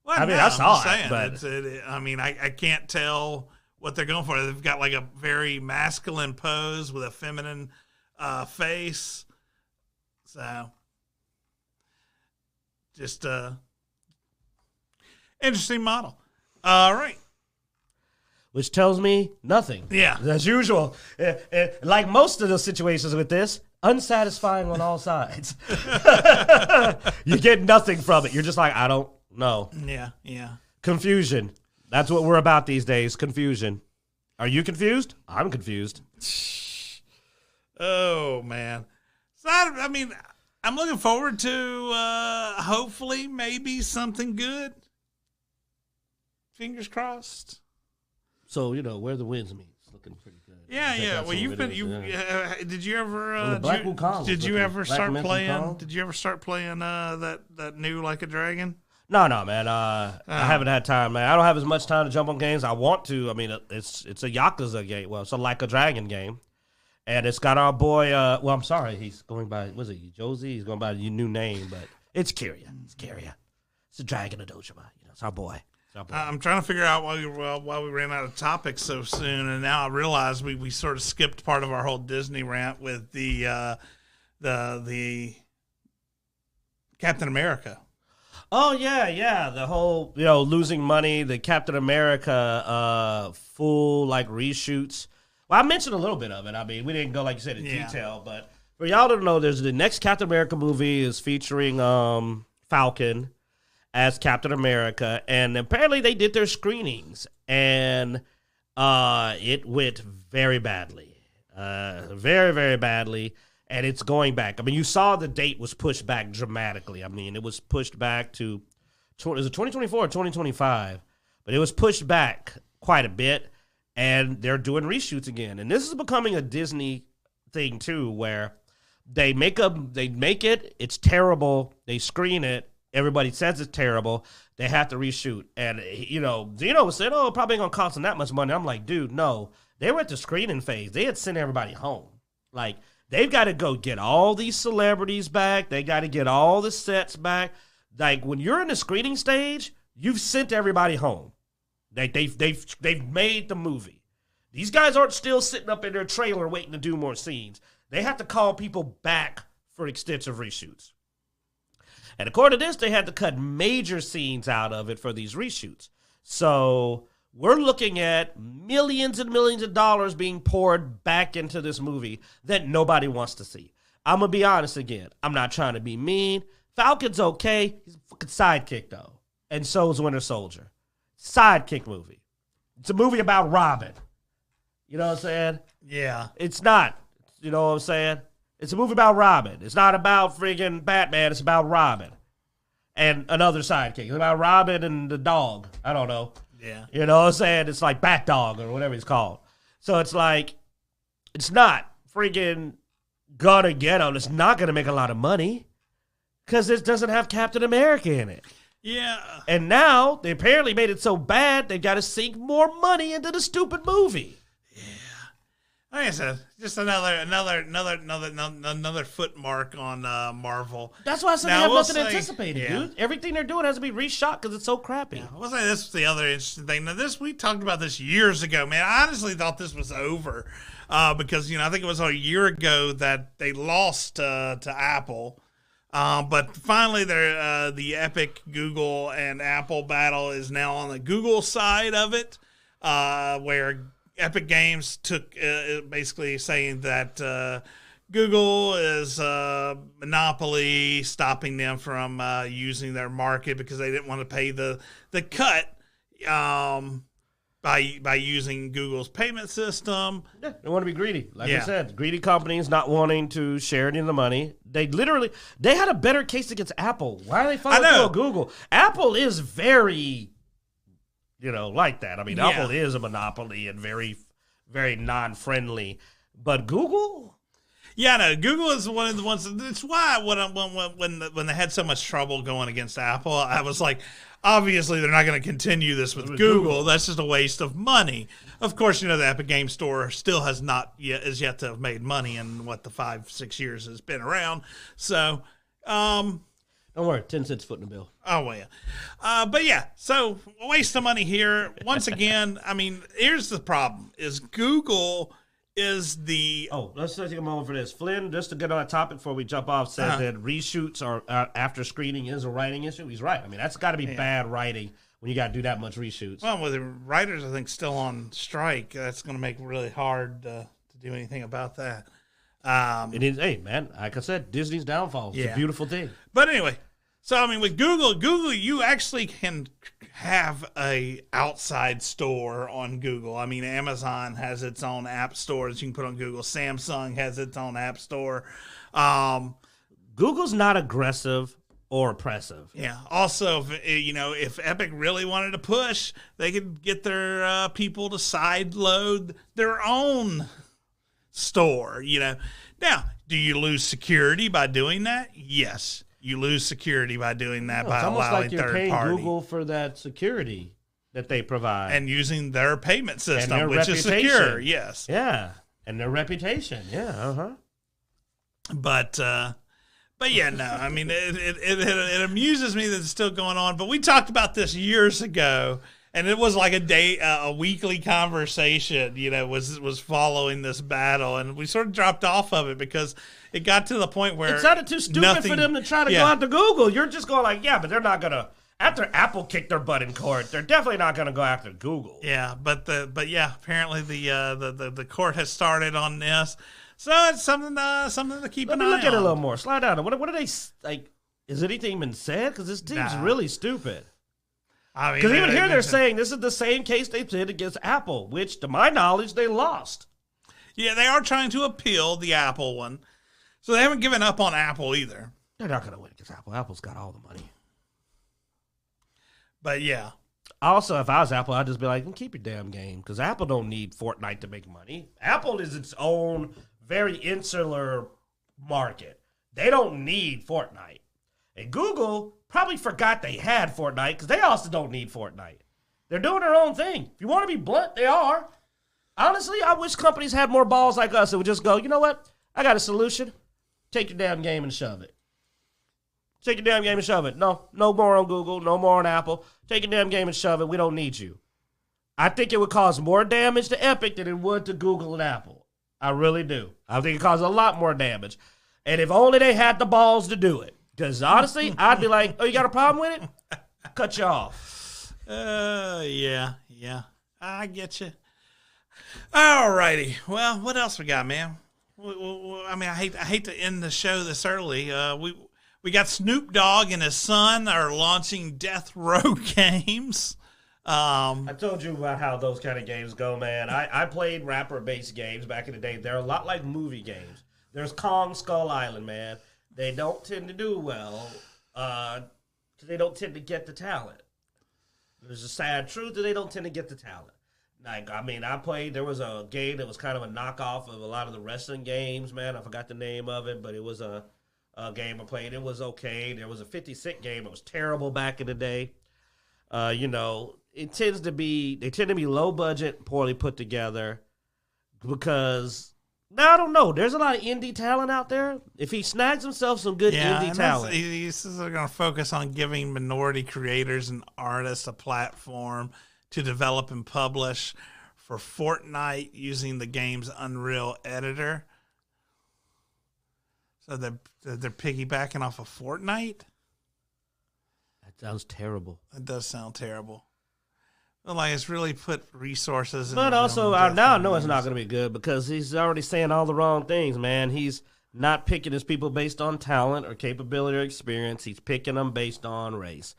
Well, I saw it, but I can't tell what they're going for. They've got like a very masculine pose with a feminine face. So, just interesting model. All right. Which tells me nothing. Yeah. As usual. Like most of the situations with this, unsatisfying on all sides. You get nothing from it. You're just like, I don't know. Yeah. Confusion. That's what we're about these days, confusion. Are you confused? I'm confused. Oh, man. So, I'm looking forward to, hopefully, maybe something good. Fingers crossed. So, where the winds meet, it's looking pretty good. Yeah. Well, did you ever did you ever start playing that new Like a Dragon? No, man. I haven't had time, man. I don't have as much time to jump on games. I want to. I mean, it's a Yakuza game. Well, it's a Like a Dragon game. And it's got our boy, I'm sorry, he's going by, was it Josie? He's going by a new name, but it's Kirya. It's a dragon of Dojima. It's our boy. I'm trying to figure out why we ran out of topics so soon, and now I realize we sort of skipped part of our whole Disney rant with the the Captain America. Oh yeah, the whole losing money, the Captain America full like reshoots. Well, I mentioned a little bit of it. I mean, we didn't go like you said in detail, but for y'all to know, there's the next Captain America movie is featuring Falcon as Captain America, and apparently they did their screenings, and it went very badly, very very badly. And it's going back. I mean, you saw the date was pushed back dramatically. I mean, it was pushed back to, is it 2024 or 2025? But it was pushed back quite a bit, and they're doing reshoots again. And this is becoming a Disney thing, too, where they make it, it's terrible, they screen it, everybody says it's terrible, they have to reshoot. And, Zeno was saying, oh, it probably ain't going to cost them that much money. I'm like, dude, no. They were at the screening phase. They had sent everybody home. Like, they've got to go get all these celebrities back. They got to get all the sets back. Like, when you're in the screening stage, you've sent everybody home. They've made the movie. These guys aren't still sitting up in their trailer waiting to do more scenes. They have to call people back for extensive reshoots. And according to this, they had to cut major scenes out of it for these reshoots. So we're looking at millions and millions of dollars being poured back into this movie that nobody wants to see. I'm going to be honest again. I'm not trying to be mean. Falcon's okay. He's a fucking sidekick, though. And so is Winter Soldier. Sidekick movie. It's a movie about Robin. You know what I'm saying? Yeah. It's not. You know what I'm saying? It's a movie about Robin. It's not about friggin' Batman. It's about Robin and another sidekick. It's about Robin and the dog. I don't know. Yeah. You know what I'm saying? It's like Bat Dog or whatever he's called. So it's like, it's not freaking gonna get him. It's not gonna make a lot of money because it doesn't have Captain America in it. Yeah. And now they apparently made it so bad they've got to sink more money into the stupid movie. Like I said, just another foot mark on Marvel. That's why I said they have nothing anticipated, dude. Everything they're doing has to be reshot because it's so crappy. Yeah, I will say this is the other interesting thing. Now, we talked about this years ago, man. I honestly thought this was over because I think it was a year ago that they lost to Apple. But finally, the epic Google and Apple battle is now on the Google side of it, where Epic Games took basically saying that Google is a monopoly, stopping them from using their market because they didn't want to pay the cut by using Google's payment system. Yeah, they want to be greedy. Like I said, greedy companies not wanting to share any of the money. They had a better case against Apple. Why are they following Google? Apple is very like that. I mean, Apple is a monopoly and very, very non-friendly. But Google? Yeah, no, Google is one of the ones. That's why when they had so much trouble going against Apple, I was like, obviously they're not going to continue this with Google. That's just a waste of money. Of course, the Epic Game Store still has not yet to have made money in what the 5-6 years has been around. So, don't worry, 10 cents foot in the bill. Oh, well, yeah. But, yeah, so a waste of money here. Once again, I mean, here's the problem, is Google is the... Oh, let's take a moment for this. Flynn, just to get on that topic before we jump off, said that reshoots are after screening is a writing issue. He's right. I mean, that's got to be bad writing when you got to do that much reshoots. Well, with the writers, I think, still on strike, that's going to make it really hard to do anything about that. It is, hey, man, like I said, Disney's downfall. It's a beautiful thing. But anyway... So, I mean, with Google, you actually can have a outside store on Google. I mean, Amazon has its own app store that you can put on Google. Samsung has its own app store. Google's not aggressive or oppressive. Yeah. Also, if Epic really wanted to push, they could get their people to side load their own store, Now, do you lose security by doing that? Yes. You lose security by doing that by allowing third party. It's almost like you're paying Google for that security that they provide. And using their payment system, which is secure, yes. Yeah, and their reputation, yeah, But yeah, no, I mean, it amuses me that it's still going on. But we talked about this years ago, And it was like a weekly conversation, was following this battle. And we sort of dropped off of it because it got to the point where it sounded too stupid for them to try to go out to Google. You're just going like, yeah, but they're not going to. After Apple kicked their butt in court, they're definitely not going to go after Google. Yeah, but yeah, apparently the court has started on this, so it's something to keep an eye on. Let me look at it a little more. Slide down. What are they like? Is anything been said? Because this seems really stupid. I mean, because even here they're saying this is the same case they did against Apple, which, to my knowledge, they lost. Yeah, they are trying to appeal the Apple one, so they haven't given up on Apple either. They're not going to win against Apple. Apple's got all the money. But yeah. Also, if I was Apple, I'd just be like, keep your damn game, because Apple don't need Fortnite to make money. Apple is its own very insular market. They don't need Fortnite. And Google probably forgot they had Fortnite, because they also don't need Fortnite. They're doing their own thing. If you want to be blunt, they are. Honestly, I wish companies had more balls like us that would just go, you know what? I got a solution. Take your damn game and shove it. Take your damn game and shove it. No more on Google. No more on Apple. Take your damn game and shove it. We don't need you. I think it would cause more damage to Epic than it would to Google and Apple. I really do. I think it causes a lot more damage. And if only they had the balls to do it. Because honestly, I'd be like, oh, you got a problem with it? Cut you off. Yeah. I get you. All righty. Well, what else we got, man? I mean, I hate to end the show this early. We got Snoop Dogg and his son are launching Death Row games. I told you about how those kind of games go, man. I played rapper-based games back in the day. They're a lot like movie games. There's Kong Skull Island, man. They don't tend to do well because they don't tend to get the talent. There's a sad truth that they don't tend to get the talent. Like, I mean, there was a game that was kind of a knockoff of a lot of the wrestling games, man. I forgot the name of it, but it was a game I played. It was okay. There was a 50 Cent game. It was terrible back in the day. They tend to be low budget, poorly put together because, now I don't know. There's a lot of indie talent out there. If he snags himself some good indie talent. He's going to focus on giving minority creators and artists a platform to develop and publish for Fortnite using the game's Unreal editor. So they're piggybacking off of Fortnite? That sounds terrible. That does sound terrible. Well, like, it's really put resources. But also, now I know it's not going to be good because he's already saying all the wrong things, man. He's not picking his people based on talent or capability or experience. He's picking them based on race.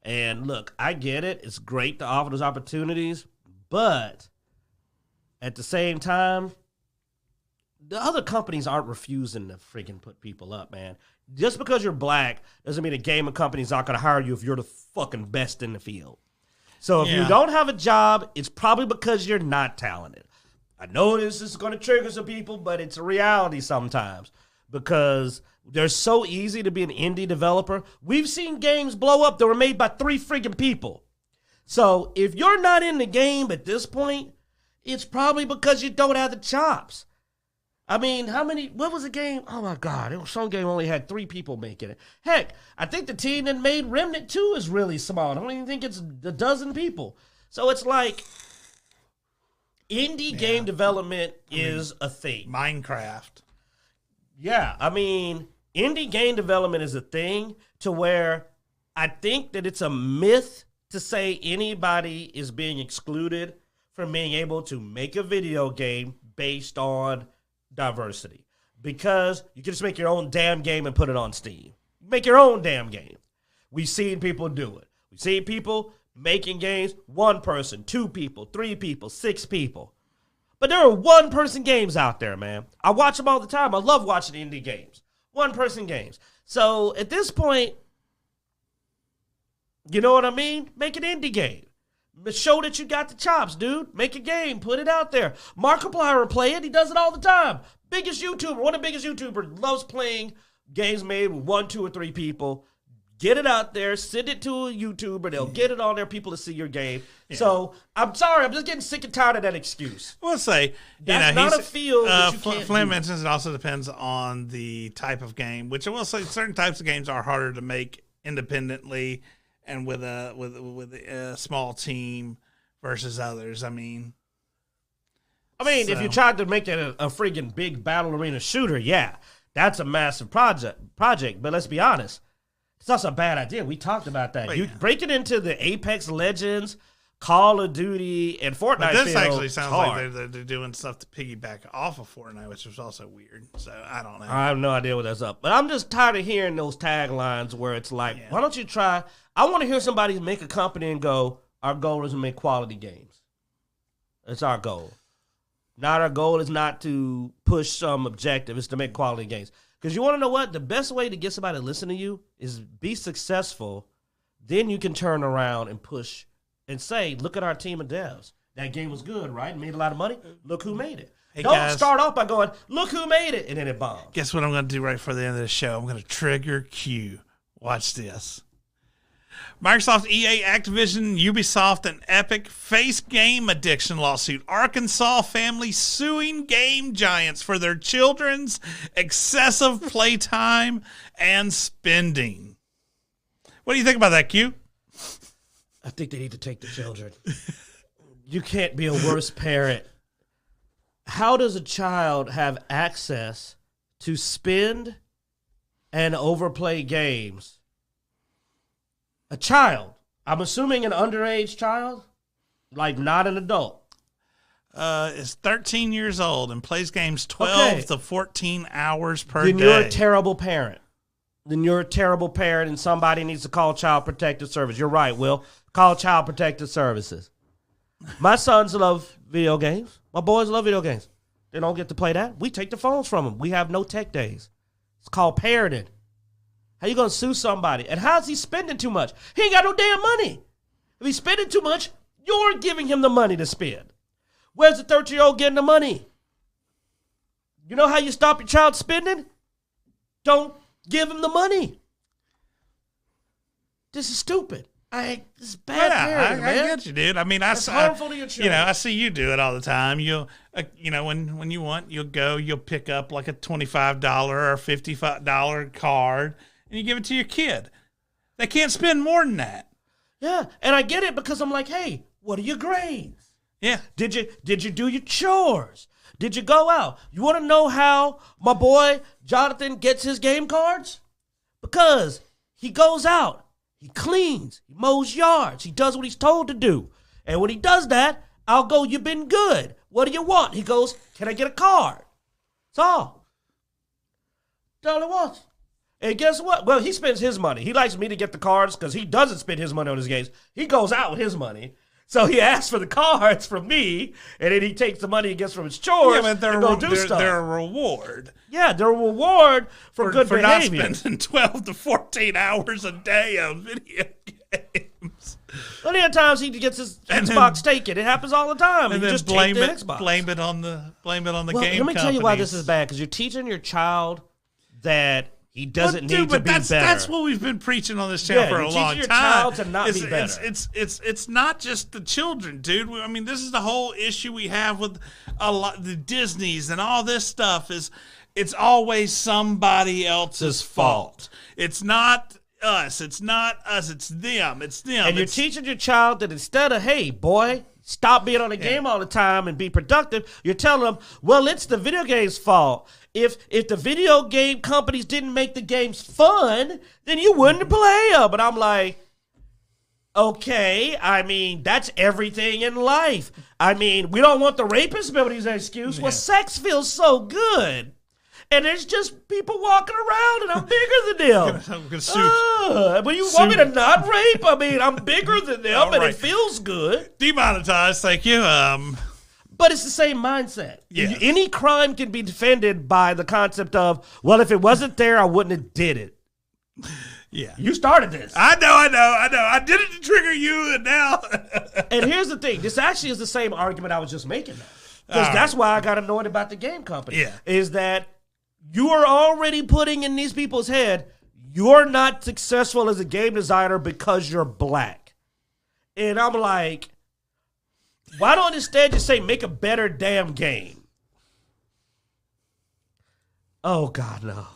And look, I get it. It's great to offer those opportunities. But at the same time, the other companies aren't refusing to freaking put people up, man. Just because you're black doesn't mean a gaming company's not going to hire you if you're the fucking best in the field. So if you don't have a job, it's probably because you're not talented. I know this is going to trigger some people, but it's a reality sometimes because they're so easy to be an indie developer. We've seen games blow up that were made by 3 freaking people. So if you're not in the game at this point, it's probably because you don't have the chops. I mean, what was the game? Oh my God, some game only had 3 people making it. Heck, I think the team that made Remnant 2 is really small. I don't even think it's a dozen people. So it's like, indie game development is a thing. Minecraft. Yeah, I mean, indie game development is a thing to where I think that it's a myth to say anybody is being excluded from being able to make a video game based on diversity, because you can just make your own damn game and put it on Steam. Make your own damn game. We've seen people do it. We've seen people making games, 1 person, 2 people, 3 people, 6 people. But there are 1-person games out there, man. I watch them all the time. I love watching indie games. 1-person games. So at this point, you know what I mean? Make an indie game. Show that you got the chops, dude. Make a game. Put it out there. Markiplier will play it. He does it all the time. Biggest YouTuber. One of the biggest YouTubers loves playing games made with 1, 2, or 3 people. Get it out there. Send it to a YouTuber. They'll get it on there. People to see your game. Yeah. So, I'm sorry. I'm just getting sick and tired of that excuse. We'll say, that's not a field that you can't Flynn mentions it also depends on the type of game, which I will say certain types of games are harder to make independently and with a small team versus others. I mean, if you tried to make it a freaking big battle arena shooter, yeah, that's a massive project. But let's be honest, it's not a bad idea. We talked about that. You break it into the Apex Legends, Call of Duty, and Fortnite. But this actually sounds like they're doing stuff to piggyback off of Fortnite, which was also weird. So I don't know. I have no idea what that's up. But I'm just tired of hearing those taglines where it's like, why don't you try? I want to hear somebody make a company and go, our goal is to make quality games. That's our goal. Not our goal is not to push some objective. It's to make quality games. Because you want to know what? The best way to get somebody to listen to you is be successful. Then you can turn around and push and say, look at our team of devs. That game was good, right? Made a lot of money. Look who made it. Hey, Don't guys, start off by going, look who made it, and then it bombs. Guess what I'm going to do right before the end of the show? I'm going to trigger Q. Watch this. Microsoft, EA, Activision, Ubisoft, and Epic face game addiction lawsuit. Arkansas family suing game giants for their children's excessive playtime and spending. What do you think about that, Q? I think they need to take the children. You can't be a worse parent. How does a child have access to spend and overplay games? A child. I'm assuming an underage child, like not an adult. Is 13 years old and plays games 12 to 14 hours per day. Then you're a terrible parent. And somebody needs to call Child Protective Service. You're right, Will. Call Child Protective Services. My sons love video games. My boys love video games. They don't get to play that. We take the phones from them. We have no tech days. It's called parenting. How you going to sue somebody? And how's he spending too much? He ain't got no damn money. If he's spending too much, you're giving him the money to spend. Where's the 13-year-old getting the money? You know how you stop your child spending? Don't give him the money. This is stupid. This is bad parenting, man. I get you, dude. I mean, it's harmful to your children. I see you do it all the time. You'll, when you want, you'll pick up like a $25 or $55 card, and you give it to your kid. They can't spend more than that. Yeah, and I get it because I'm like, hey, what are your grades? Yeah. Did you do your chores? Did you go out? You want to know how my boy Jonathan gets his game cards? Because he goes out, he cleans, he mows yards, he does what he's told to do. And when he does that, I'll go, you've been good. What do you want? He goes, can I get a card? That's all. That's all he wants. And guess what? Well, he spends his money. He likes me to get the cards because he doesn't spend his money on his games. He goes out with his money. So he asks for the cards from me, and then he takes the money he gets from his chores and go do stuff. They're a reward. Yeah, they're a reward for good behavior. Not spending 12 to 14 hours a day on video games. Plenty of times he gets his Xbox taken. It happens all the time. And you then just blame take the it, Xbox. blame it on the game. Let me tell you why this is bad. Because you're teaching your child that he doesn't need to be better. That's what we've been preaching on this channel for a long time. Your child to not be better. It's not just the children, dude. I mean, this is the whole issue we have with a lot the Disneys and all this stuff. It's always somebody else's fault. It's not us. It's not us. It's them. It's them. And you're teaching your child that instead of, hey, boy, stop being on the game all the time and be productive, you're telling them, well, it's the video game's fault. If the video game companies didn't make the games fun, then you wouldn't play them. But I'm like, okay, I mean, that's everything in life. I mean, we don't want the rapist to be able to use that excuse. Yeah. Well, sex feels so good. And there's just people walking around, and I'm bigger than them. I'm gonna sue. But you want me to not rape? I mean, I'm bigger than them, and it feels good. Demonetized, thank you. But it's the same mindset. Yeah. Any crime can be defended by the concept of, well, if it wasn't there, I wouldn't have did it. Yeah. You started this. I know. I did it to trigger you, and now. And here's the thing. This actually is the same argument I was just making. Because that's why I got annoyed about the game company. Yeah. Is that you are already putting in these people's head, you're not successful as a game designer because you're black. And I'm like, why don't instead just say make a better damn game? Oh, God, no.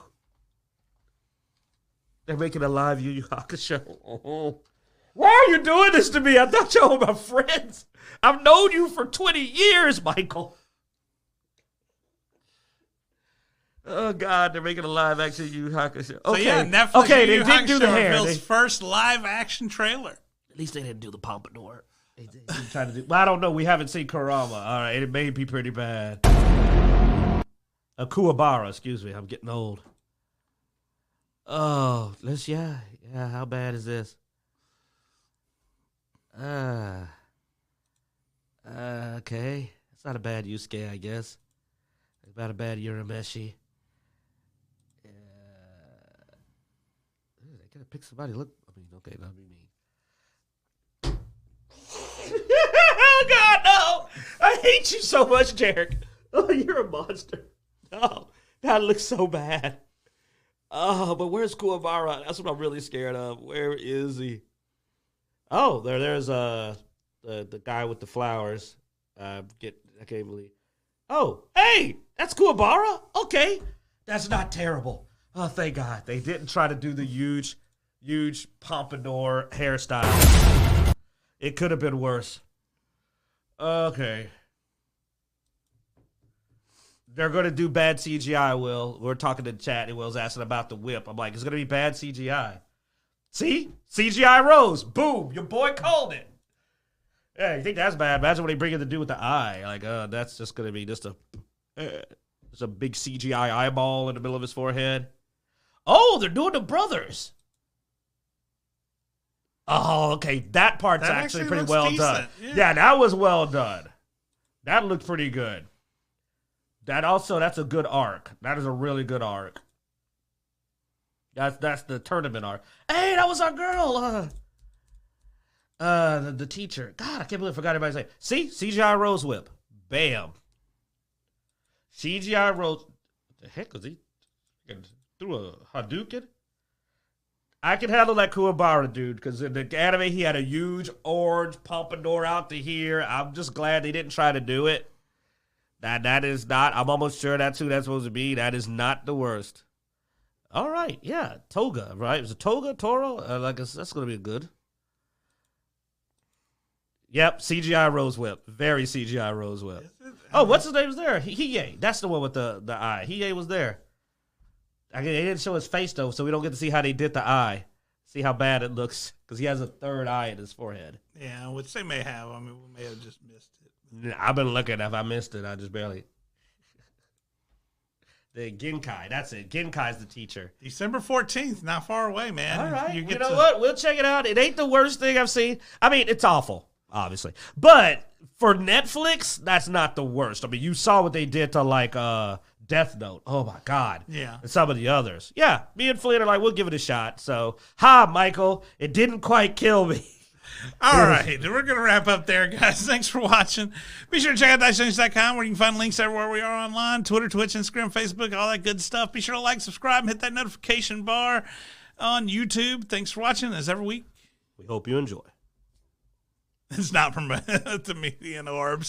They're making a live Yu Yu Hakusho. Why are you doing this to me? I thought y'all were my friends. I've known you for 20 years, Michael. Oh, God, they're making a live-action Yu Hakusho. Okay. So, yeah, Netflix they Yu didn't do the Hakusho hair. reveals first live-action trailer. At least they didn't do the pompadour. They tried to do. Well, I don't know. We haven't seen Kurama. All right, it may be pretty bad. Kuwabara, excuse me. I'm getting old. Oh, yeah. How bad is this? Okay. It's not a bad Yusuke, I guess. It's not a bad Urameshi. They gotta pick somebody. Look, I mean, okay, not me. Oh God, no! I hate you so much, Jarek. Oh, you're a monster. Oh, that looks so bad. Oh, but where's Kuwabara? That's what I'm really scared of. Where is he? Oh, there's the guy with the flowers. I can't believe. Oh, hey, that's Kuwabara. Okay, that's not terrible. Oh, thank God they didn't try to do the huge pompadour hairstyle. It could have been worse. Okay. They're going to do bad CGI, Will. We're talking to the chat, and Will's asking about the whip. I'm like, it's going to be bad CGI. See? CGI Rose. Boom. Your boy called it. Yeah, you think that's bad? Imagine what they bring it to do with the eye. Like, that's just going to be just a big CGI eyeball in the middle of his forehead. Oh, they're doing the brothers. Oh, okay. That part's actually pretty well done. Yeah, that was well done. That looked pretty good. That's a good arc. That is a really good arc. That's the tournament arc. Hey, that was our girl. The teacher. God, I can't believe I forgot everybody's name. See? CGI Rose Whip. Bam. CGI Rose. What the heck was he? Threw a Hadouken? I can handle that Kuwabara dude, because in the anime he had a huge orange pompadour out to here. I'm just glad they didn't try to do it. That is not, I'm almost sure that's who that's supposed to be. That is not the worst. All right, yeah, Toga, right? Was it Toga, Toro? That's going to be good. Yep, CGI Rose Whip. Very CGI Rose Whip. Oh, what's his name was there? Hiei. That's the one with the eye. Hiei was there. They didn't show his face, though, so we don't get to see how they did the eye. See how bad it looks, because he has a third eye in his forehead. Yeah, which they may have. I mean, we may have just missed it. I've been looking. If I missed it, I just barely. The Genkai, that's it. Genkai's the teacher. December 14th, not far away, man. All right. You know what? We'll check it out. It ain't the worst thing I've seen. I mean, it's awful, obviously. But for Netflix, that's not the worst. I mean, you saw what they did to, Death Note. Oh, my God. Yeah. And some of the others. Yeah, me and Flynn are like, we'll give it a shot. So, Michael. It didn't quite kill me. All right. We're going to wrap up there, guys. Thanks for watching. Be sure to check out Dicejunkies.com, where you can find links everywhere we are online. Twitter, Twitch, Instagram, Facebook, all that good stuff. Be sure to like, subscribe, and hit that notification bar on YouTube. Thanks for watching. As every week, we hope you enjoy. It's not from the media and orbs.